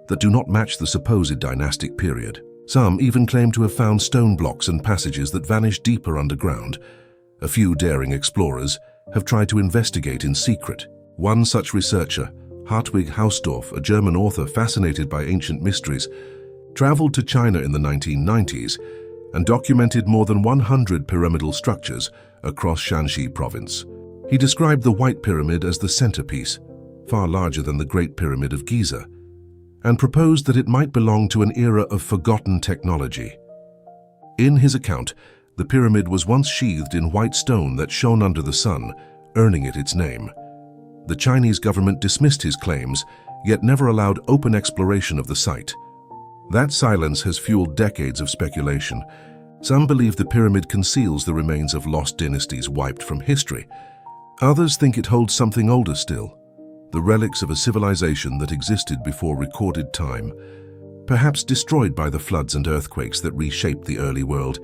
that do not match the supposed dynastic period. Some even claim to have found stone blocks and passages that vanish deeper underground. A few daring explorers have tried to investigate in secret. One such researcher, Hartwig Hausdorff, a German author fascinated by ancient mysteries, traveled to China in the 1990s and documented more than 100 pyramidal structures across Shanxi province. He described the White Pyramid as the centerpiece, far larger than the Great Pyramid of Giza, and proposed that it might belong to an era of forgotten technology. In his account, the pyramid was once sheathed in white stone that shone under the sun, earning it its name. The Chinese government dismissed his claims, yet never allowed open exploration of the site. That silence has fueled decades of speculation. Some believe the pyramid conceals the remains of lost dynasties wiped from history. Others think it holds something older still, the relics of a civilization that existed before recorded time, perhaps destroyed by the floods and earthquakes that reshaped the early world.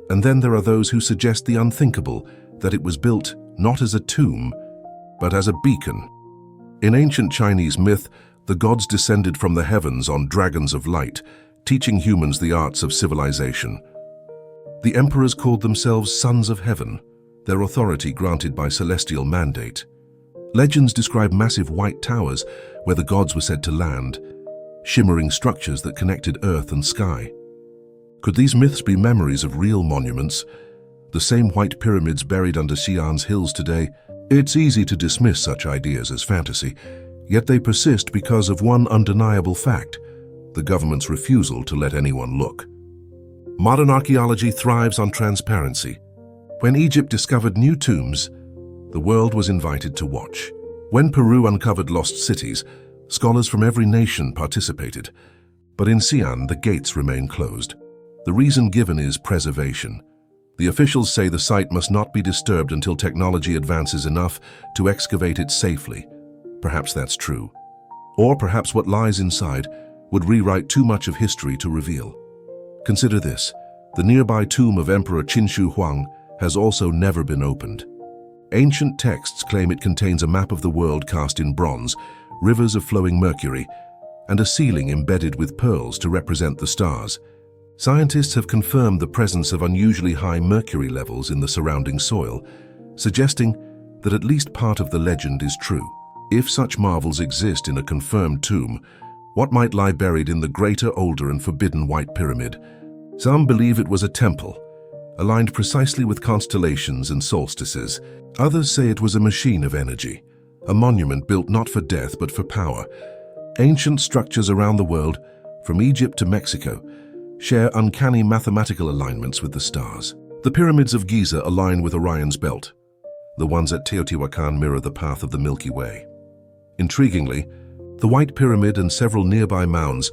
And then there are those who suggest the unthinkable, that it was built not as a tomb, but as a beacon. In ancient Chinese myth, the gods descended from the heavens on dragons of light, teaching humans the arts of civilization. The emperors called themselves sons of heaven, their authority granted by celestial mandate. Legends describe massive white towers where the gods were said to land, shimmering structures that connected earth and sky. Could these myths be memories of real monuments, the same white pyramids buried under Xi'an's hills today? It's easy to dismiss such ideas as fantasy, yet they persist because of one undeniable fact: the government's refusal to let anyone look. Modern archaeology thrives on transparency. When Egypt discovered new tombs, the world was invited to watch. When Peru uncovered lost cities, scholars from every nation participated. But in Xi'an, the gates remain closed. The reason given is preservation. The officials say the site must not be disturbed until technology advances enough to excavate it safely. Perhaps that's true. Or perhaps what lies inside would rewrite too much of history to reveal. Consider this: the nearby tomb of Emperor Qinshu Huang has also never been opened. Ancient texts claim it contains a map of the world cast in bronze, rivers of flowing mercury, and a ceiling embedded with pearls to represent the stars. Scientists have confirmed the presence of unusually high mercury levels in the surrounding soil, suggesting that at least part of the legend is true. If such marvels exist in a confirmed tomb, what might lie buried in the greater, older, and forbidden White Pyramid? Some believe it was a temple, aligned precisely with constellations and solstices. Others say it was a machine of energy, a monument built not for death but for power. Ancient structures around the world, from Egypt to Mexico, share uncanny mathematical alignments with the stars. The pyramids of Giza align with Orion's belt. The ones at Teotihuacan mirror the path of the Milky Way. Intriguingly, the White Pyramid and several nearby mounds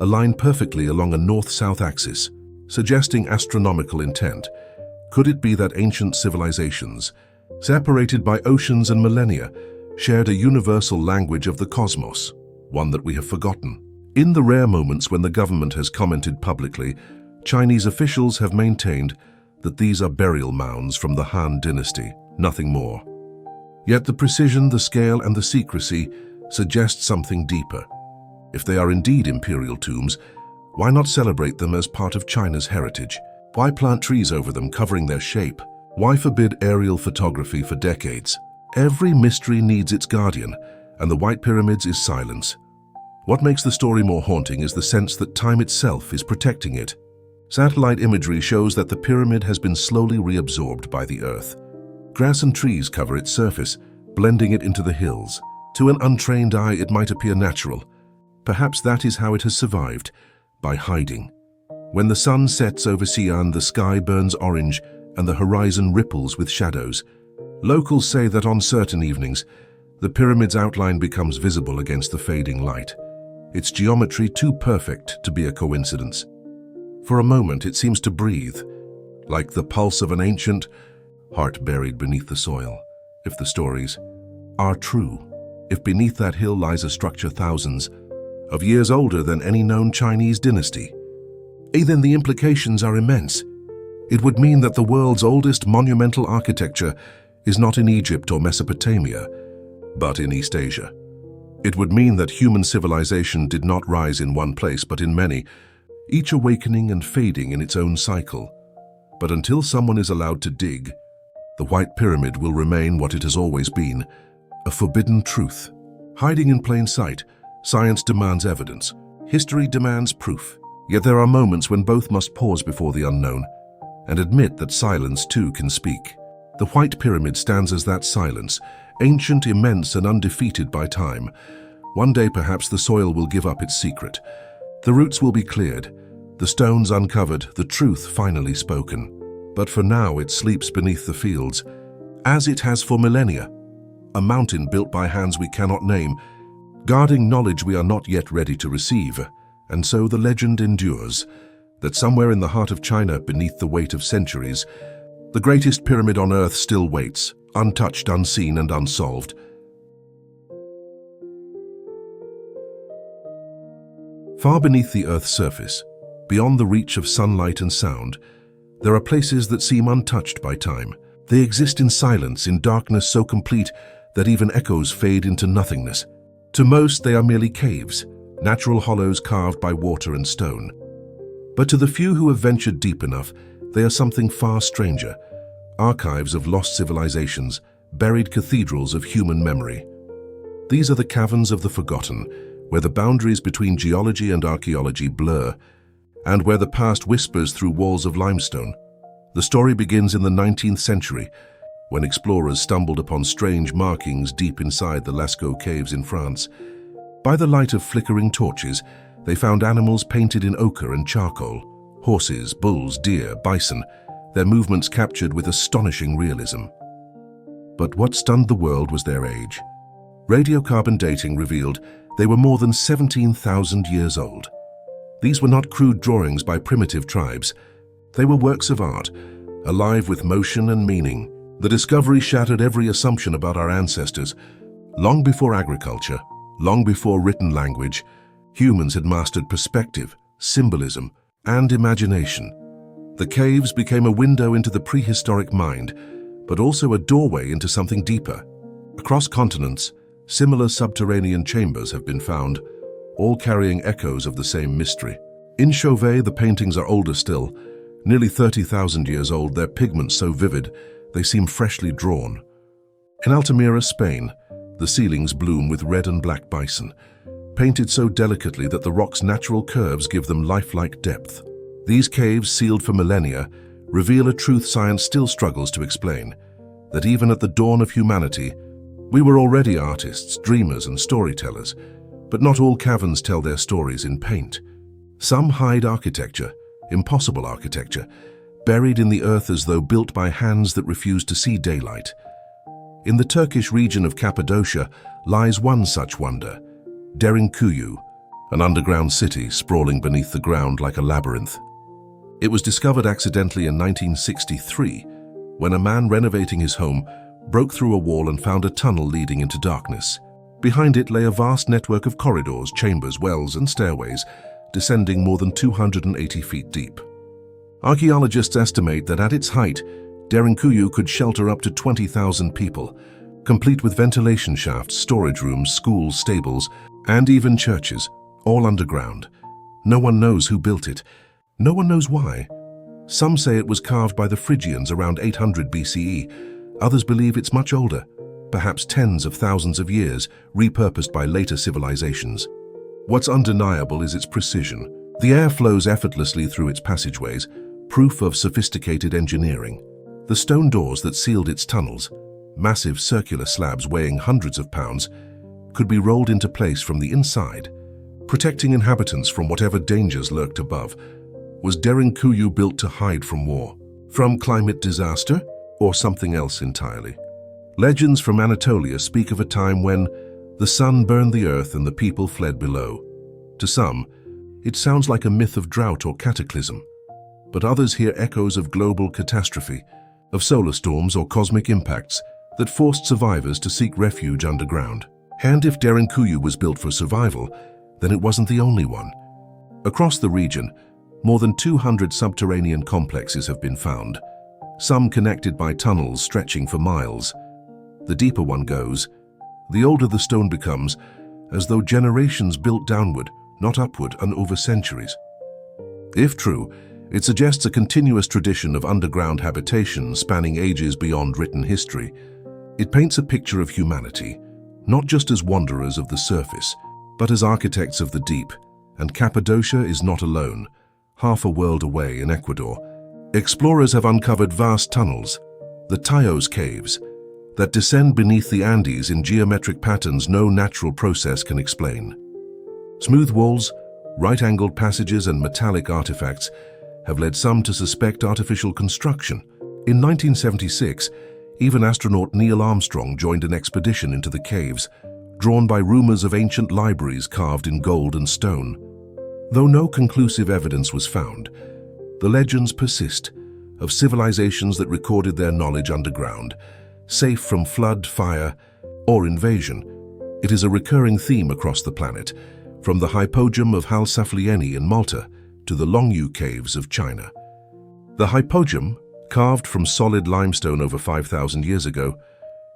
align perfectly along a north-south axis, suggesting astronomical intent. Could it be that ancient civilizations, separated by oceans and millennia, shared a universal language of the cosmos, one that we have forgotten? In the rare moments when the government has commented publicly, Chinese officials have maintained that these are burial mounds from the Han dynasty, nothing more. Yet the precision, the scale, and the secrecy suggest something deeper. If they are indeed imperial tombs, why not celebrate them as part of China's heritage? Why plant trees over them covering their shape? Why forbid aerial photography for decades? Every mystery needs its guardian, and the White Pyramids is silence. What makes the story more haunting is the sense that time itself is protecting it. Satellite imagery shows that the pyramid has been slowly reabsorbed by the earth. Grass and trees cover its surface, blending it into the hills. To an untrained eye, it might appear natural. Perhaps that is how it has survived, by hiding. When the sun sets over Xi'an, the sky burns orange and the horizon ripples with shadows. Locals say that on certain evenings, the pyramid's outline becomes visible against the fading light. Its geometry too perfect to be a coincidence. For a moment, it seems to breathe, like the pulse of an ancient heart buried beneath the soil. If the stories are true, if beneath that hill lies a structure thousands of years older than any known Chinese dynasty, then the implications are immense. It would mean that the world's oldest monumental architecture is not in Egypt or Mesopotamia, but in East Asia. It would mean that human civilization did not rise in one place but in many, each awakening and fading in its own cycle. But until someone is allowed to dig, the White Pyramid will remain what it has always been, a forbidden truth. Hiding in plain sight, science demands evidence, history demands proof. Yet there are moments when both must pause before the unknown and admit that silence too can speak. The White Pyramid stands as that silence, ancient, immense, and undefeated by time. One day perhaps the soil will give up its secret. The roots will be cleared, the stones uncovered, the truth finally spoken. But for now it sleeps beneath the fields, as it has for millennia. A mountain built by hands we cannot name, guarding knowledge we are not yet ready to receive. And so the legend endures, that somewhere in the heart of China, beneath the weight of centuries, the greatest pyramid on earth still waits, untouched, unseen, and unsolved. Far beneath the Earth's surface, beyond the reach of sunlight and sound, there are places that seem untouched by time. They exist in silence, in darkness so complete that even echoes fade into nothingness. To most, they are merely caves, natural hollows carved by water and stone. But to the few who have ventured deep enough, they are something far stranger, archives of lost civilizations, buried cathedrals of human memory. These are the caverns of the forgotten, where the boundaries between geology and archaeology blur, and where the past whispers through walls of limestone. The story begins in the 19th century, when explorers stumbled upon strange markings deep inside the Lascaux caves in France. By the light of flickering torches, they found animals painted in ochre and charcoal, horses, bulls, deer, bison, their movements captured with astonishing realism. But what stunned the world was their age. Radiocarbon dating revealed they were more than 17,000 years old. These were not crude drawings by primitive tribes. They were works of art, alive with motion and meaning. The discovery shattered every assumption about our ancestors. Long before agriculture, Long before written language, humans had mastered perspective, symbolism, and imagination. The caves became a window into the prehistoric mind, but also a doorway into something deeper. Across continents, similar subterranean chambers have been found, all carrying echoes of the same mystery. In Chauvet, the paintings are older still. Nearly 30,000 years old, their pigments so vivid, they seem freshly drawn. In Altamira, Spain, the ceilings bloom with red and black bison, painted so delicately that the rock's natural curves give them lifelike depth. These caves, sealed for millennia, reveal a truth science still struggles to explain, that even at the dawn of humanity, we were already artists, dreamers, and storytellers, but not all caverns tell their stories in paint. Some hide architecture, impossible architecture, buried in the earth as though built by hands that refuse to see daylight. In the Turkish region of Cappadocia lies one such wonder, Derinkuyu, an underground city sprawling beneath the ground like a labyrinth. It was discovered accidentally in 1963 when a man renovating his home broke through a wall and found a tunnel leading into darkness. Behind it lay a vast network of corridors, chambers, wells, and stairways, descending more than 280 feet deep. Archaeologists estimate that at its height, Derinkuyu could shelter up to 20,000 people, complete with ventilation shafts, storage rooms, schools, stables, and even churches, all underground. No one knows who built it. No one knows why. Some say it was carved by the Phrygians around 800 BCE. Others believe it's much older, perhaps tens of thousands of years, repurposed by later civilizations. What's undeniable is its precision. The air flows effortlessly through its passageways, proof of sophisticated engineering. The stone doors that sealed its tunnels, massive circular slabs weighing hundreds of pounds, could be rolled into place from the inside, protecting inhabitants from whatever dangers lurked above. Was Derinkuyu built to hide from war, from climate disaster, or something else entirely? Legends from Anatolia speak of a time when the sun burned the earth and the people fled below. To some, it sounds like a myth of drought or cataclysm, but others hear echoes of global catastrophe, of solar storms or cosmic impacts that forced survivors to seek refuge underground. And if Derinkuyu was built for survival, then it wasn't the only one. Across the region, more than 200 subterranean complexes have been found, some connected by tunnels stretching for miles. The deeper one goes, the older the stone becomes, as though generations built downward, not upward, and over centuries. If true, it suggests a continuous tradition of underground habitation spanning ages beyond written history. It paints a picture of humanity, not just as wanderers of the surface, but as architects of the deep. And Cappadocia is not alone. Half a world away in Ecuador, explorers have uncovered vast tunnels, the Tayos Caves, that descend beneath the Andes in geometric patterns no natural process can explain. Smooth walls, right-angled passages, and metallic artifacts have led some to suspect artificial construction. In 1976, even astronaut Neil Armstrong joined an expedition into the caves, drawn by rumors of ancient libraries carved in gold and stone. Though no conclusive evidence was found, the legends persist of civilizations that recorded their knowledge underground, safe from flood, fire, or invasion. It is a recurring theme across the planet, from the hypogeum of Halsaflieni in Malta to the Longyu Caves of China. The hypogeum, carved from solid limestone over 5,000 years ago,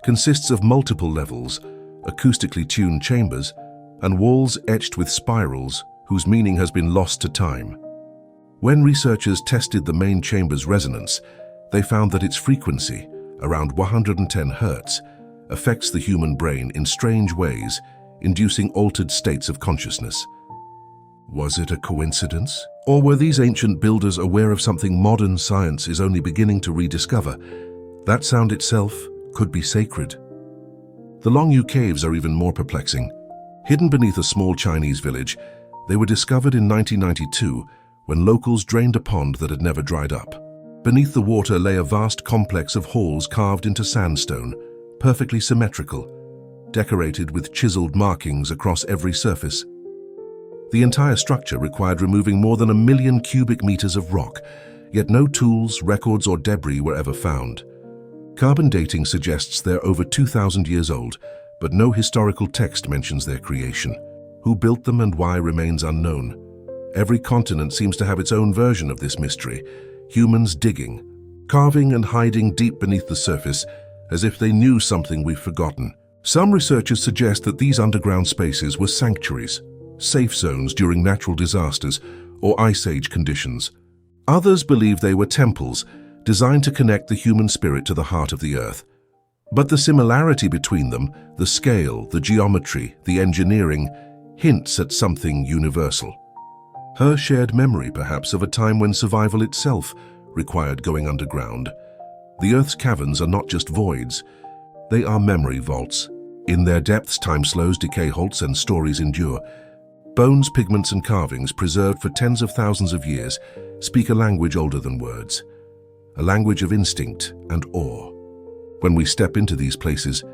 consists of multiple levels, acoustically tuned chambers, and walls etched with spirals whose meaning has been lost to time. When researchers tested the main chamber's resonance, they found that its frequency, around 110 Hz, affects the human brain in strange ways, inducing altered states of consciousness. Was it a coincidence? Or were these ancient builders aware of something modern science is only beginning to rediscover? That sound itself could be sacred. The Longyu Caves are even more perplexing. Hidden beneath a small Chinese village, they were discovered in 1992 when locals drained a pond that had never dried up. Beneath the water lay a vast complex of halls carved into sandstone, perfectly symmetrical, decorated with chiseled markings across every surface. The entire structure required removing more than 1 million cubic meters of rock, yet no tools, records, or debris were ever found. Carbon dating suggests they're over 2,000 years old, but no historical text mentions their creation. Who built them and why remains unknown. Every continent seems to have its own version of this mystery. Humans digging, carving and hiding deep beneath the surface, as if they knew something we've forgotten. Some researchers suggest that these underground spaces were sanctuaries, safe zones during natural disasters or ice age conditions. Others believe they were temples, designed to connect the human spirit to the heart of the earth. But the similarity between them, the scale, the geometry, the engineering, hints at something universal. Her shared memory, perhaps, of a time when survival itself required going underground. The Earth's caverns are not just voids, they are memory vaults. In their depths, time slows, decay halts, and stories endure. Bones, pigments, and carvings, preserved for tens of thousands of years, speak a language older than words, a language of instinct and awe. When we step into these places,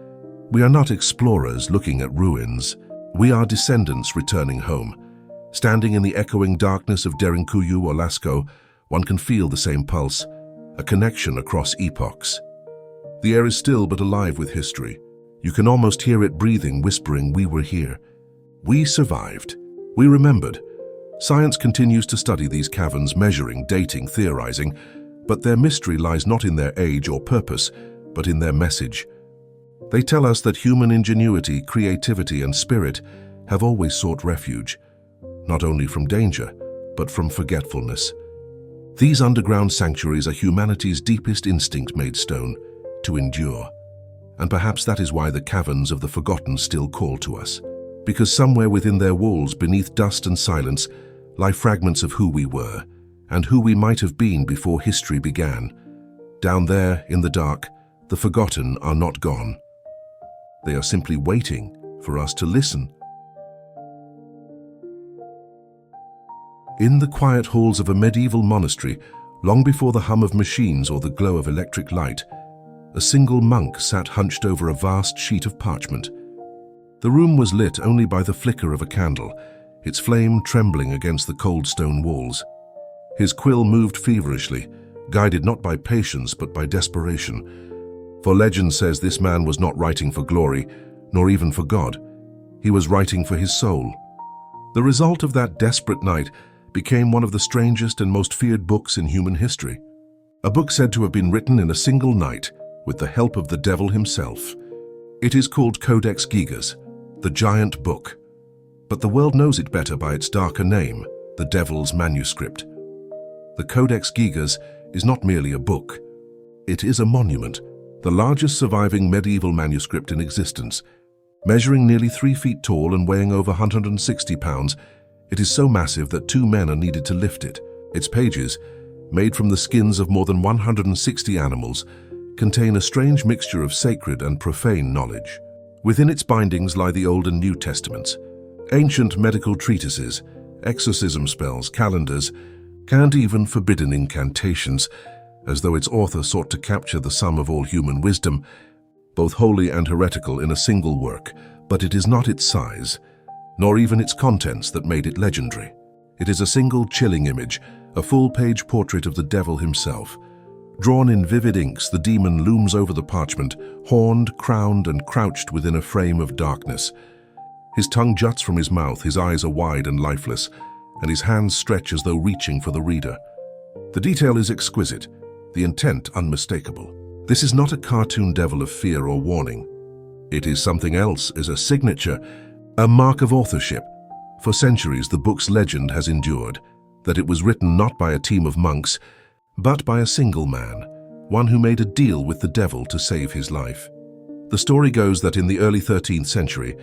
we are not explorers looking at ruins. We are descendants returning home. Standing in the echoing darkness of Derinkuyu or Lascaux, one can feel the same pulse, a connection across epochs. The air is still but alive with history. You can almost hear it breathing, whispering, "We were here. We survived. We remembered." Science continues to study these caverns, measuring, dating, theorizing, but their mystery lies not in their age or purpose, but in their message. They tell us that human ingenuity, creativity, and spirit have always sought refuge, not only from danger, but from forgetfulness. These underground sanctuaries are humanity's deepest instinct made stone, to endure. And perhaps that is why the caverns of the forgotten still call to us. Because somewhere within their walls, beneath dust and silence, lie fragments of who we were, and who we might have been before history began. Down there, in the dark, the forgotten are not gone. They are simply waiting for us to listen. In the quiet halls of a medieval monastery, long before the hum of machines or the glow of electric light, a single monk sat hunched over a vast sheet of parchment. The room was lit only by the flicker of a candle, its flame trembling against the cold stone walls. His quill moved feverishly, guided not by patience but by desperation. For legend says this man was not writing for glory, nor even for God. He was writing for his soul. The result of that desperate night became one of the strangest and most feared books in human history. A book said to have been written in a single night with the help of the devil himself. It is called Codex Gigas, the Giant Book. But the world knows it better by its darker name, the Devil's Manuscript. The Codex Gigas is not merely a book. It is a monument, the largest surviving medieval manuscript in existence. Measuring nearly 3 feet tall and weighing over 160 pounds, it is so massive that 2 men are needed to lift it. Its pages, made from the skins of more than 160 animals, contain a strange mixture of sacred and profane knowledge. Within its bindings lie the Old and New Testaments, ancient medical treatises, exorcism spells, calendars, and even forbidden incantations, as though its author sought to capture the sum of all human wisdom, both holy and heretical, in a single work. But it is not its size, nor even its contents, that made it legendary. It is a single chilling image, a full-page portrait of the devil himself. Drawn in vivid inks, the demon looms over the parchment, horned, crowned, and crouched within a frame of darkness. His tongue juts from his mouth, his eyes are wide and lifeless, and his hands stretch as though reaching for the reader. The detail is exquisite, the intent unmistakable. This is not a cartoon devil of fear or warning. It is something else, is a signature, a mark of authorship. For centuries, the book's legend has endured, that it was written not by a team of monks, but by a single man, one who made a deal with the devil to save his life. The story goes that in the early 13th century,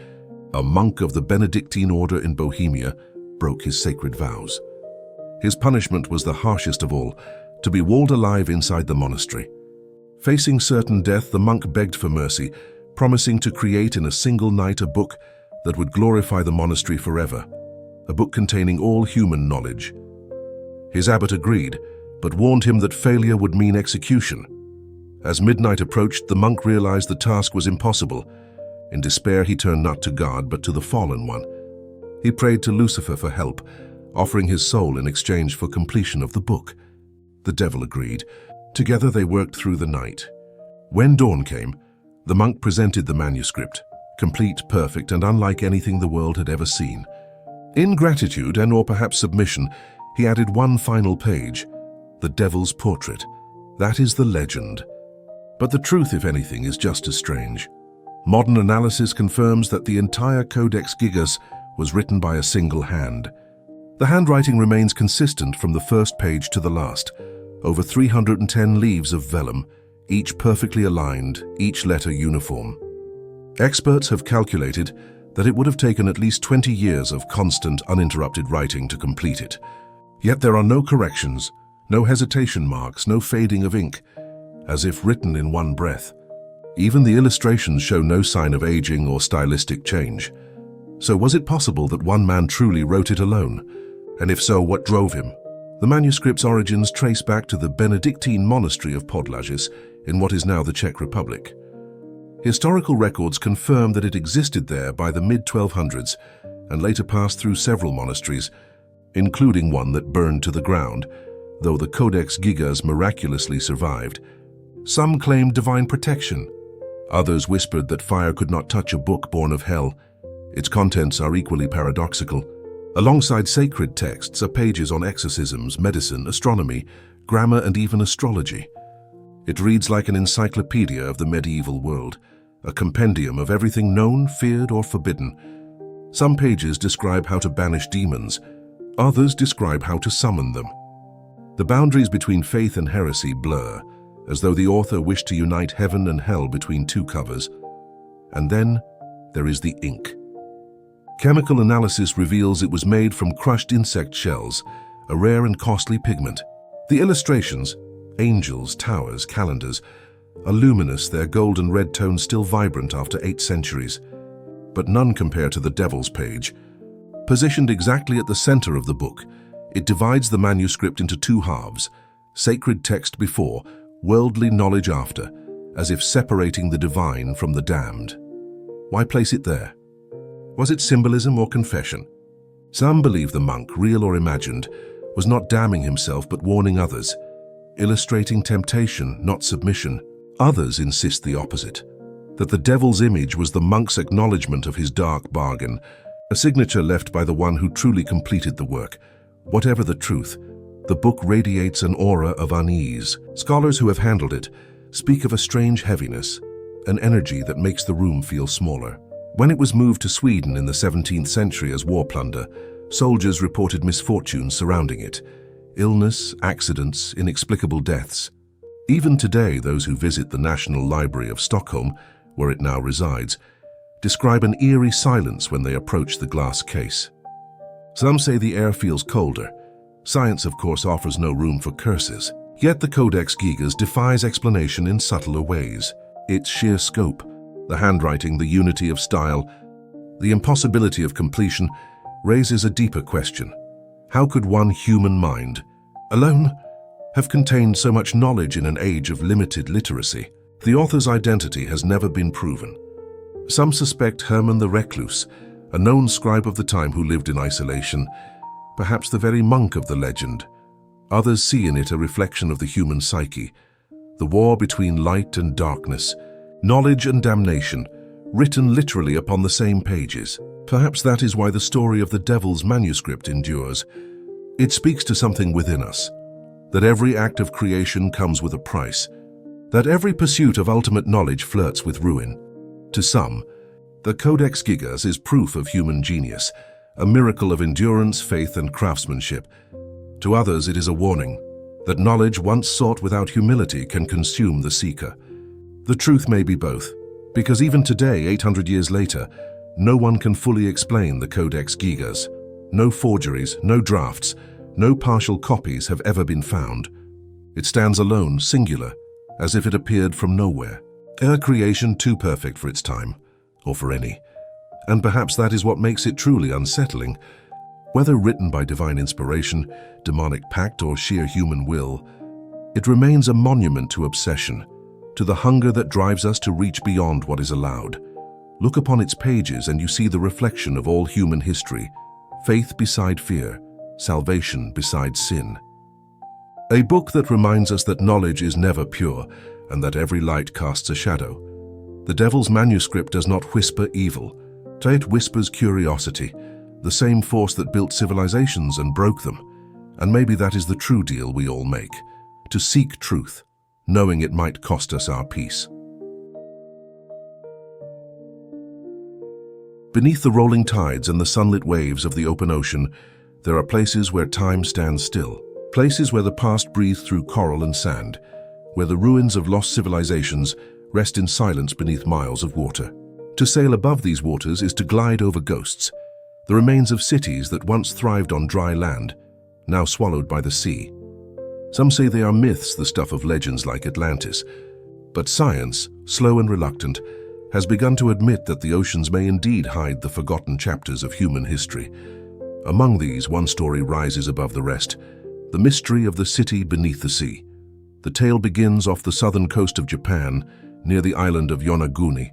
a monk of the Benedictine order in Bohemia broke his sacred vows. His punishment was the harshest of all, to be walled alive inside the monastery. Facing certain death, the monk begged for mercy, promising to create in a single night a book that would glorify the monastery forever, a book containing all human knowledge. His abbot agreed, but warned him that failure would mean execution. As midnight approached, the monk realized the task was impossible. In despair, he turned not to God, but to the fallen one. He prayed to Lucifer for help, offering his soul in exchange for completion of the book. The devil agreed. Together they worked through the night. When dawn came, the monk presented the manuscript, complete, perfect, and unlike anything the world had ever seen. In gratitude and/or perhaps submission, he added one final page, the Devil's Portrait. That is the legend. But the truth, if anything, is just as strange. Modern analysis confirms that the entire Codex Gigas was written by a single hand. The handwriting remains consistent from the first page to the last, over 310 leaves of vellum, each perfectly aligned, each letter uniform. Experts have calculated that it would have taken at least 20 years of constant, uninterrupted writing to complete it. Yet there are no corrections, no hesitation marks, no fading of ink, as if written in one breath. Even the illustrations show no sign of aging or stylistic change. So was it possible that one man truly wrote it alone? And if so, what drove him? The manuscript's origins trace back to the Benedictine monastery of Podlages in what is now the Czech Republic. Historical records confirm that it existed there by the mid-1200s and later passed through several monasteries, including one that burned to the ground, though the Codex Gigas miraculously survived. Some claimed divine protection. Others whispered that fire could not touch a book born of hell. Its contents are equally paradoxical. Alongside sacred texts are pages on exorcisms, medicine, astronomy, grammar, and even astrology. It reads like an encyclopedia of the medieval world, a compendium of everything known, feared, or forbidden. Some pages describe how to banish demons. Others describe how to summon them. The boundaries between faith and heresy blur, as though the author wished to unite heaven and hell between two covers. And then there is the ink. Chemical analysis reveals it was made from crushed insect shells, a rare and costly pigment. The illustrations, angels, towers, calendars, are luminous, their golden red tones still vibrant after 8 centuries. But none compare to the Devil's Page. Positioned exactly at the center of the book, it divides the manuscript into 2 halves, sacred text before, worldly knowledge after, as if separating the divine from the damned. Why place it there? Was it symbolism or confession? Some believe the monk, real or imagined, was not damning himself but warning others, illustrating temptation, not submission. Others insist the opposite, that the devil's image was the monk's acknowledgement of his dark bargain, a signature left by the one who truly completed the work. Whatever the truth, the book radiates an aura of unease. Scholars who have handled it speak of a strange heaviness, an energy that makes the room feel smaller. When it was moved to Sweden in the 17th century as war plunder, soldiers reported misfortunes surrounding it, illness, accidents, inexplicable deaths. Even today, those who visit the National Library of Stockholm, where it now resides, describe an eerie silence when they approach the glass case. Some say the air feels colder. Science, of course, offers no room for curses. Yet the Codex Gigas defies explanation in subtler ways. Its sheer scope, the handwriting, the unity of style, the impossibility of completion, raises a deeper question. How could one human mind, alone, have contained so much knowledge in an age of limited literacy? The author's identity has never been proven. Some suspect Hermann the Recluse, a known scribe of the time who lived in isolation, perhaps the very monk of the legend. Others see in it a reflection of the human psyche, the war between light and darkness, knowledge and damnation, written literally upon the same pages. Perhaps that is why the story of the Devil's Manuscript endures. It speaks to something within us, that every act of creation comes with a price, that every pursuit of ultimate knowledge flirts with ruin. To some, the Codex Gigas is proof of human genius, a miracle of endurance, faith, and craftsmanship. To others, it is a warning that knowledge once sought without humility can consume the seeker. The truth may be both, because even today, 800 years later, no one can fully explain the Codex Gigas. No forgeries, no drafts, no partial copies have ever been found. It stands alone, singular, as if it appeared from nowhere. A creation too perfect for its time, or for any. And perhaps that is what makes it truly unsettling. Whether written by divine inspiration, demonic pact, or sheer human will, it remains a monument to obsession, to the hunger that drives us to reach beyond what is allowed. Look upon its pages and you see the reflection of all human history, faith beside fear, salvation beside sin. A book that reminds us that knowledge is never pure and that every light casts a shadow. The devil's manuscript does not whisper evil. It whispers curiosity, the same force that built civilizations and broke them. And maybe that is the true deal we all make, to seek truth, knowing it might cost us our peace. Beneath the rolling tides and the sunlit waves of the open ocean, there are places where time stands still, places where the past breathes through coral and sand, where the ruins of lost civilizations rest in silence beneath miles of water. To sail above these waters is to glide over ghosts, the remains of cities that once thrived on dry land, now swallowed by the sea. Some say they are myths, the stuff of legends like Atlantis, but science, slow and reluctant, has begun to admit that the oceans may indeed hide the forgotten chapters of human history. Among these, one story rises above the rest, the mystery of the city beneath the sea. The tale begins off the southern coast of Japan, near the island of Yonaguni.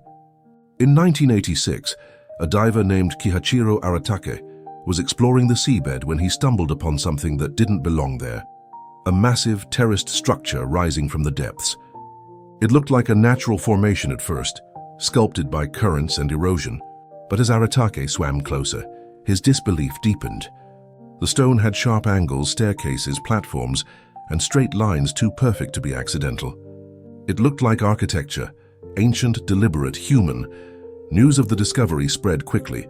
In 1986, a diver named Kihachiro Aratake was exploring the seabed when he stumbled upon something that didn't belong there, a massive terraced structure rising from the depths. It looked like a natural formation at first, sculpted by currents and erosion, but as Aratake swam closer, his disbelief deepened. The stone had sharp angles, staircases, platforms, and straight lines too perfect to be accidental. It looked like architecture, ancient, deliberate, human. News of the discovery spread quickly.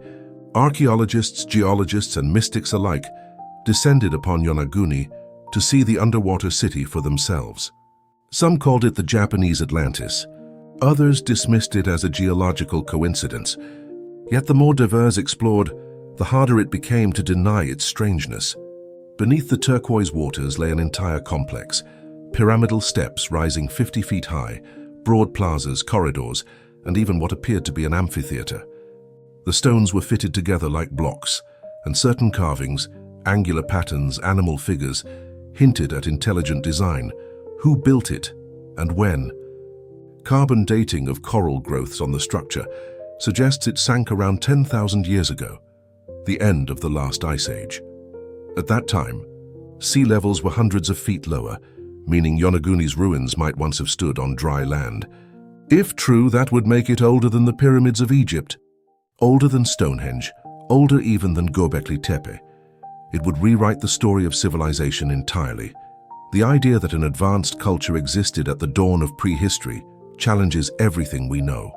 Archaeologists, geologists, and mystics alike descended upon Yonaguni to see the underwater city for themselves. Some called it the Japanese Atlantis. Others dismissed it as a geological coincidence. Yet the more divers explored, the harder it became to deny its strangeness. Beneath the turquoise waters lay an entire complex, pyramidal steps rising 50 feet high, broad plazas, corridors, and even what appeared to be an amphitheater. The stones were fitted together like blocks, and certain carvings, angular patterns, animal figures, hinted at intelligent design. Who built it, and when? Carbon dating of coral growths on the structure suggests it sank around 10,000 years ago, the end of the last ice age. At that time, sea levels were hundreds of feet lower, meaning Yonaguni's ruins might once have stood on dry land. If true, that would make it older than the pyramids of Egypt, older than Stonehenge, older even than Göbekli Tepe. It would rewrite the story of civilization entirely. The idea that an advanced culture existed at the dawn of prehistory challenges everything we know.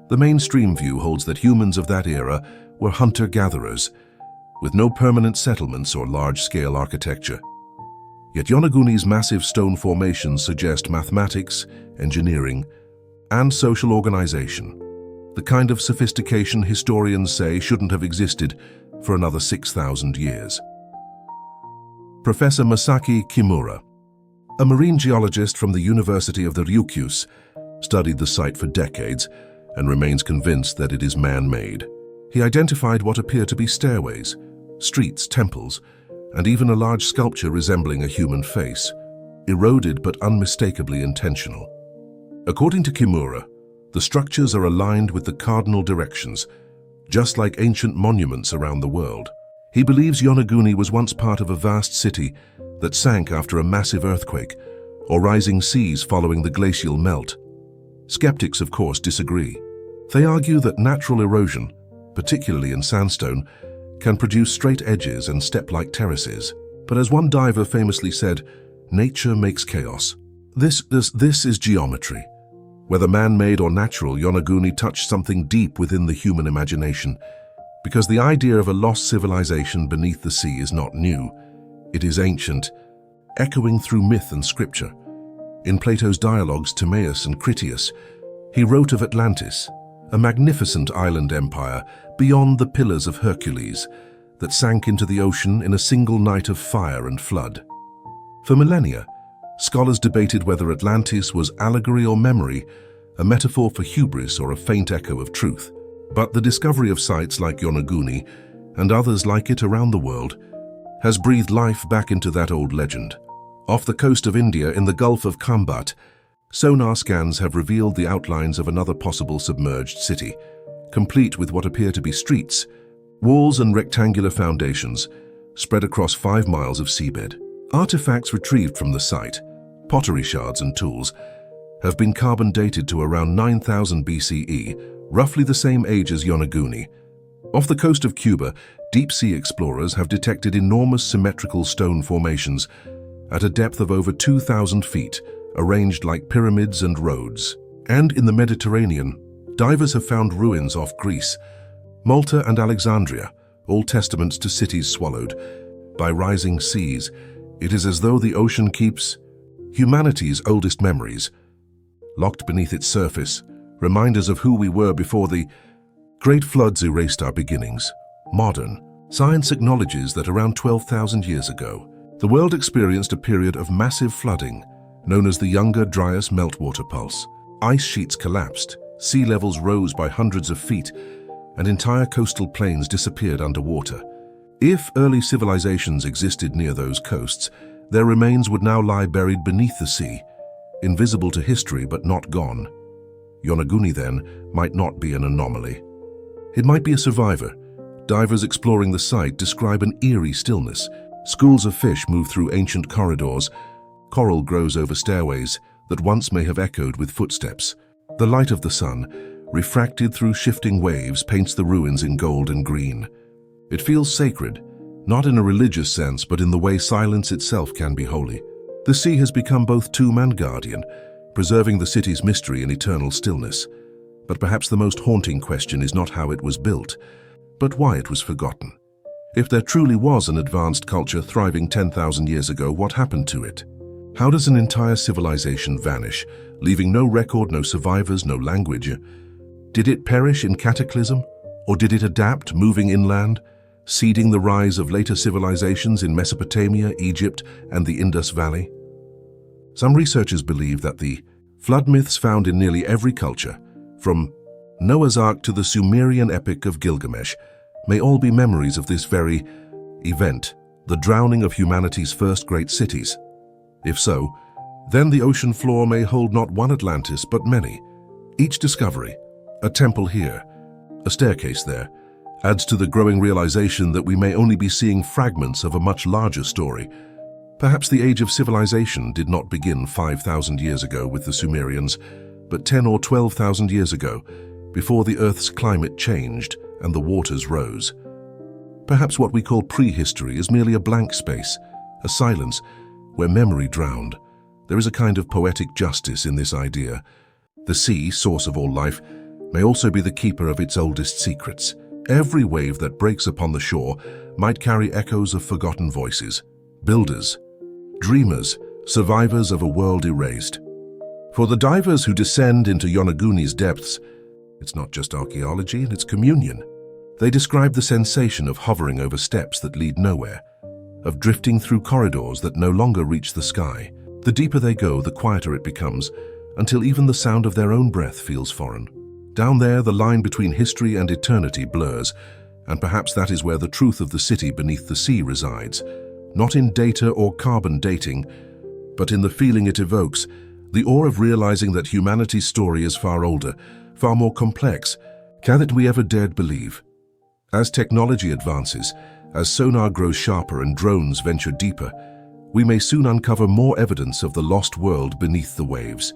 The mainstream view holds that humans of that era were hunter-gatherers, with no permanent settlements or large-scale architecture. Yet Yonaguni's massive stone formations suggest mathematics, engineering, and social organization, the kind of sophistication historians say shouldn't have existed for another 6,000 years. Professor Masaki Kimura, a marine geologist from the University of the Ryukyus, studied the site for decades and remains convinced that it is man-made. He identified what appear to be stairways, streets, temples, and even a large sculpture resembling a human face, eroded but unmistakably intentional. According to Kimura, the structures are aligned with the cardinal directions, just like ancient monuments around the world. He believes Yonaguni was once part of a vast city that sank after a massive earthquake or rising seas following the glacial melt. Skeptics, of course, disagree. They argue that natural erosion, particularly in sandstone, can produce straight edges and step-like terraces. But as one diver famously said, nature makes chaos. This is geometry. Whether man-made or natural, Yonaguni touched something deep within the human imagination, because the idea of a lost civilization beneath the sea is not new. It is ancient, echoing through myth and scripture. In Plato's dialogues Timaeus and Critias, he wrote of Atlantis, a magnificent island empire beyond the Pillars of Hercules that sank into the ocean in a single night of fire and flood. For millennia, scholars debated whether Atlantis was allegory or memory, a metaphor for hubris or a faint echo of truth. But the discovery of sites like Yonaguni and others like it around the world has breathed life back into that old legend. Off the coast of India in the Gulf of Khambat, sonar scans have revealed the outlines of another possible submerged city, complete with what appear to be streets, walls and rectangular foundations spread across 5 miles of seabed. Artifacts retrieved from the site, pottery shards and tools, have been carbon dated to around 9000 BCE, roughly the same age as Yonaguni. Off the coast of Cuba, deep-sea explorers have detected enormous symmetrical stone formations at a depth of over 2,000 feet, arranged like pyramids and roads. And in the Mediterranean, divers have found ruins off Greece, Malta and Alexandria, all testaments to cities swallowed by rising seas. It is as though the ocean keeps humanity's oldest memories, locked beneath its surface, reminders of who we were before the great floods erased our beginnings. Modern science acknowledges that around 12,000 years ago, the world experienced a period of massive flooding, known as the Younger Dryas Meltwater Pulse. Ice sheets collapsed, sea levels rose by hundreds of feet, and entire coastal plains disappeared underwater. If early civilizations existed near those coasts, their remains would now lie buried beneath the sea, invisible to history but not gone. Yonaguni, then, might not be an anomaly. It might be a survivor. Divers exploring the site describe an eerie stillness. Schools of fish move through ancient corridors. Coral grows over stairways that once may have echoed with footsteps. The light of the sun, refracted through shifting waves, paints the ruins in gold and green. It feels sacred, not in a religious sense, but in the way silence itself can be holy. The sea has become both tomb and guardian, preserving the city's mystery in eternal stillness. But perhaps the most haunting question is not how it was built, but why it was forgotten. If there truly was an advanced culture thriving 10,000 years ago, what happened to it? How does an entire civilization vanish, leaving no record, no survivors, no language? Did it perish in cataclysm, or did it adapt, moving inland, seeding the rise of later civilizations in Mesopotamia, Egypt, and the Indus Valley? Some researchers believe that the flood myths found in nearly every culture, from Noah's Ark to the Sumerian epic of Gilgamesh, may all be memories of this very event, the drowning of humanity's first great cities. If so, then the ocean floor may hold not one Atlantis, but many. Each discovery, a temple here, a staircase there, adds to the growing realization that we may only be seeing fragments of a much larger story. Perhaps the age of civilization did not begin 5,000 years ago with the Sumerians, but 10 or 12,000 years ago, before the Earth's climate changed and the waters rose. Perhaps what we call prehistory is merely a blank space, a silence where memory drowned. There is a kind of poetic justice in this idea. The sea, source of all life, may also be the keeper of its oldest secrets. Every wave that breaks upon the shore might carry echoes of forgotten voices, builders, dreamers, survivors of a world erased. For the divers who descend into Yonaguni's depths, it's not just archaeology, it's communion. They describe the sensation of hovering over steps that lead nowhere, of drifting through corridors that no longer reach the sky. The deeper they go, the quieter it becomes, until even the sound of their own breath feels foreign. Down there, the line between history and eternity blurs, and perhaps that is where the truth of the city beneath the sea resides, not in data or carbon dating, but in the feeling it evokes, the awe of realizing that humanity's story is far older, far more complex, than we ever dared believe. As technology advances, as sonar grows sharper and drones venture deeper, we may soon uncover more evidence of the lost world beneath the waves.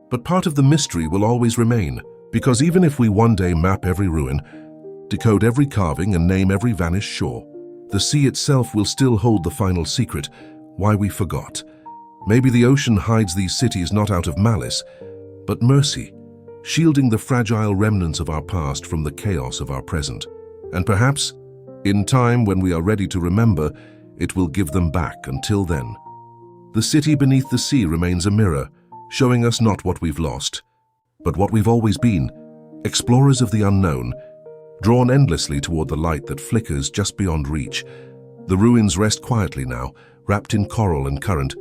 But part of the mystery will always remain, because even if we one day map every ruin, decode every carving and name every vanished shore, the sea itself will still hold the final secret, why we forgot. Maybe the ocean hides these cities not out of malice, but mercy, shielding the fragile remnants of our past from the chaos of our present. And perhaps, in time when we are ready to remember, it will give them back. Until then, the city beneath the sea remains a mirror, showing us not what we've lost, but what we've always been, explorers of the unknown, drawn endlessly toward the light that flickers just beyond reach. The ruins rest quietly now, wrapped in coral and current,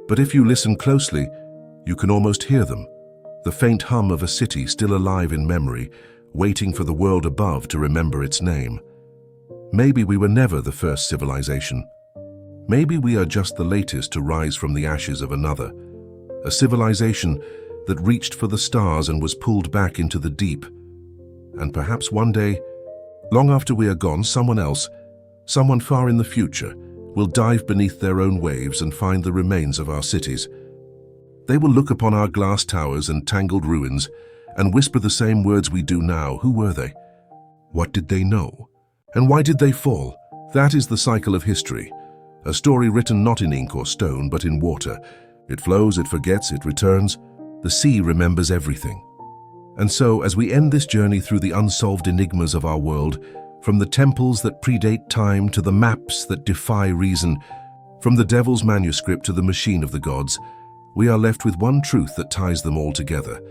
but if you listen closely, you can almost hear them, the faint hum of a city still alive in memory, waiting for the world above to remember its name. Maybe we were never the first civilization. Maybe we are just the latest to rise from the ashes of another, a civilization that reached for the stars and was pulled back into the deep. And perhaps one day, long after we are gone, someone else, someone far in the future, will dive beneath their own waves and find the remains of our cities. They will look upon our glass towers and tangled ruins and whisper the same words we do now. Who were they? What did they know? And why did they fall? That is the cycle of history. A story written not in ink or stone, but in water. It flows, it forgets, it returns. The sea remembers everything. And so, as we end this journey through the unsolved enigmas of our world, from the temples that predate time to the maps that defy reason, from the devil's manuscript to the machine of the gods, we are left with one truth that ties them all together,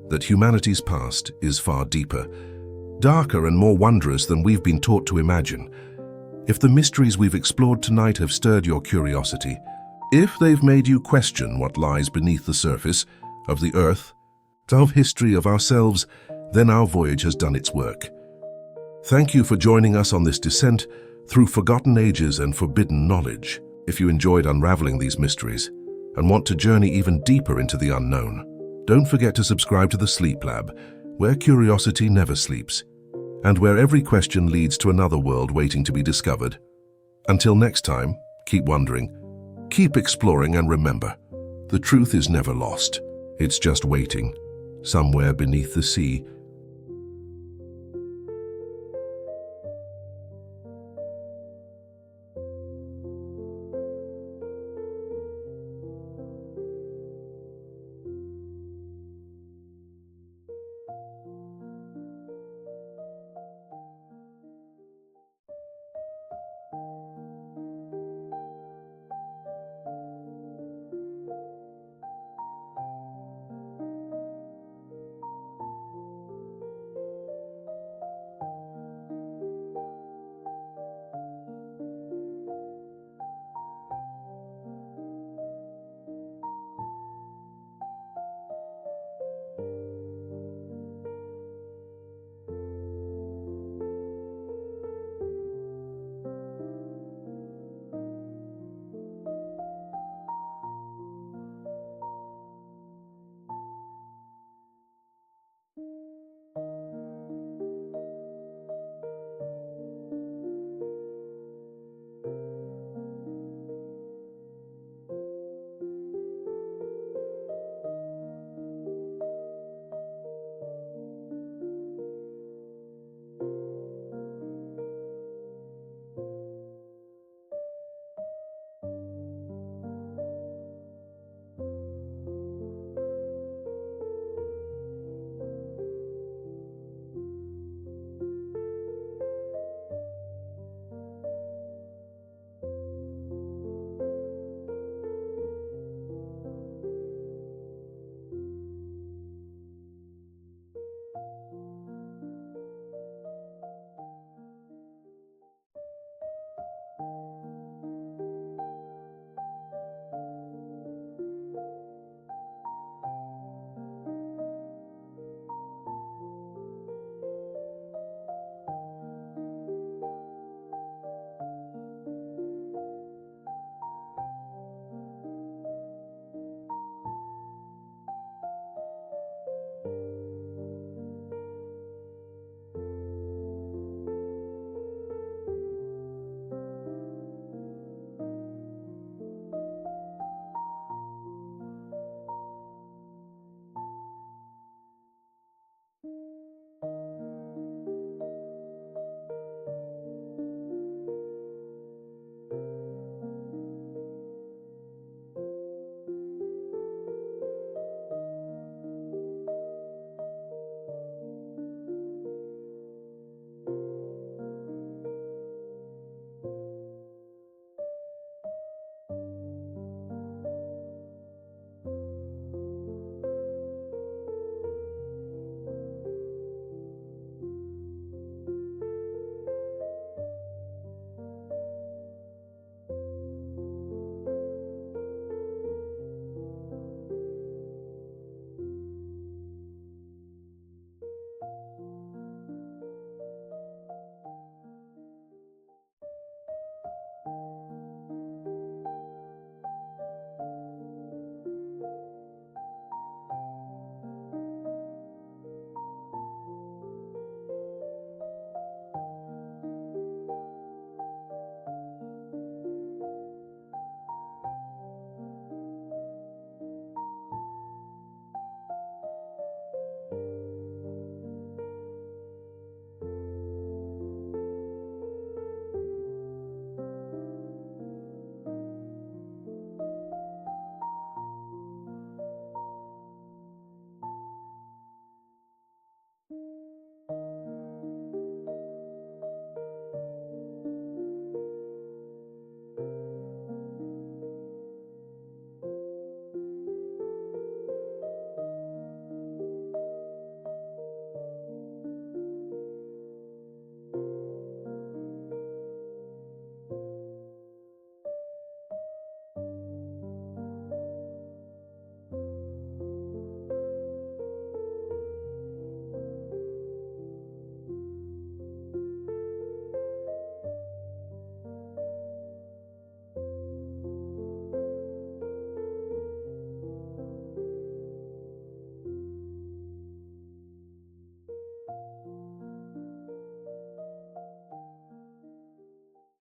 that humanity's past is far deeper, darker and more wondrous than we've been taught to imagine. If the mysteries we've explored tonight have stirred your curiosity, if they've made you question what lies beneath the surface of the earth, of history, of ourselves, then our voyage has done its work. Thank you for joining us on this descent through forgotten ages and forbidden knowledge. If you enjoyed unraveling these mysteries and want to journey even deeper into the unknown, don't forget to subscribe to the Sleep Lab, where curiosity never sleeps, and where every question leads to another world waiting to be discovered. Until next time, keep wondering, keep exploring, and remember, the truth is never lost. It's just waiting, somewhere beneath the sea,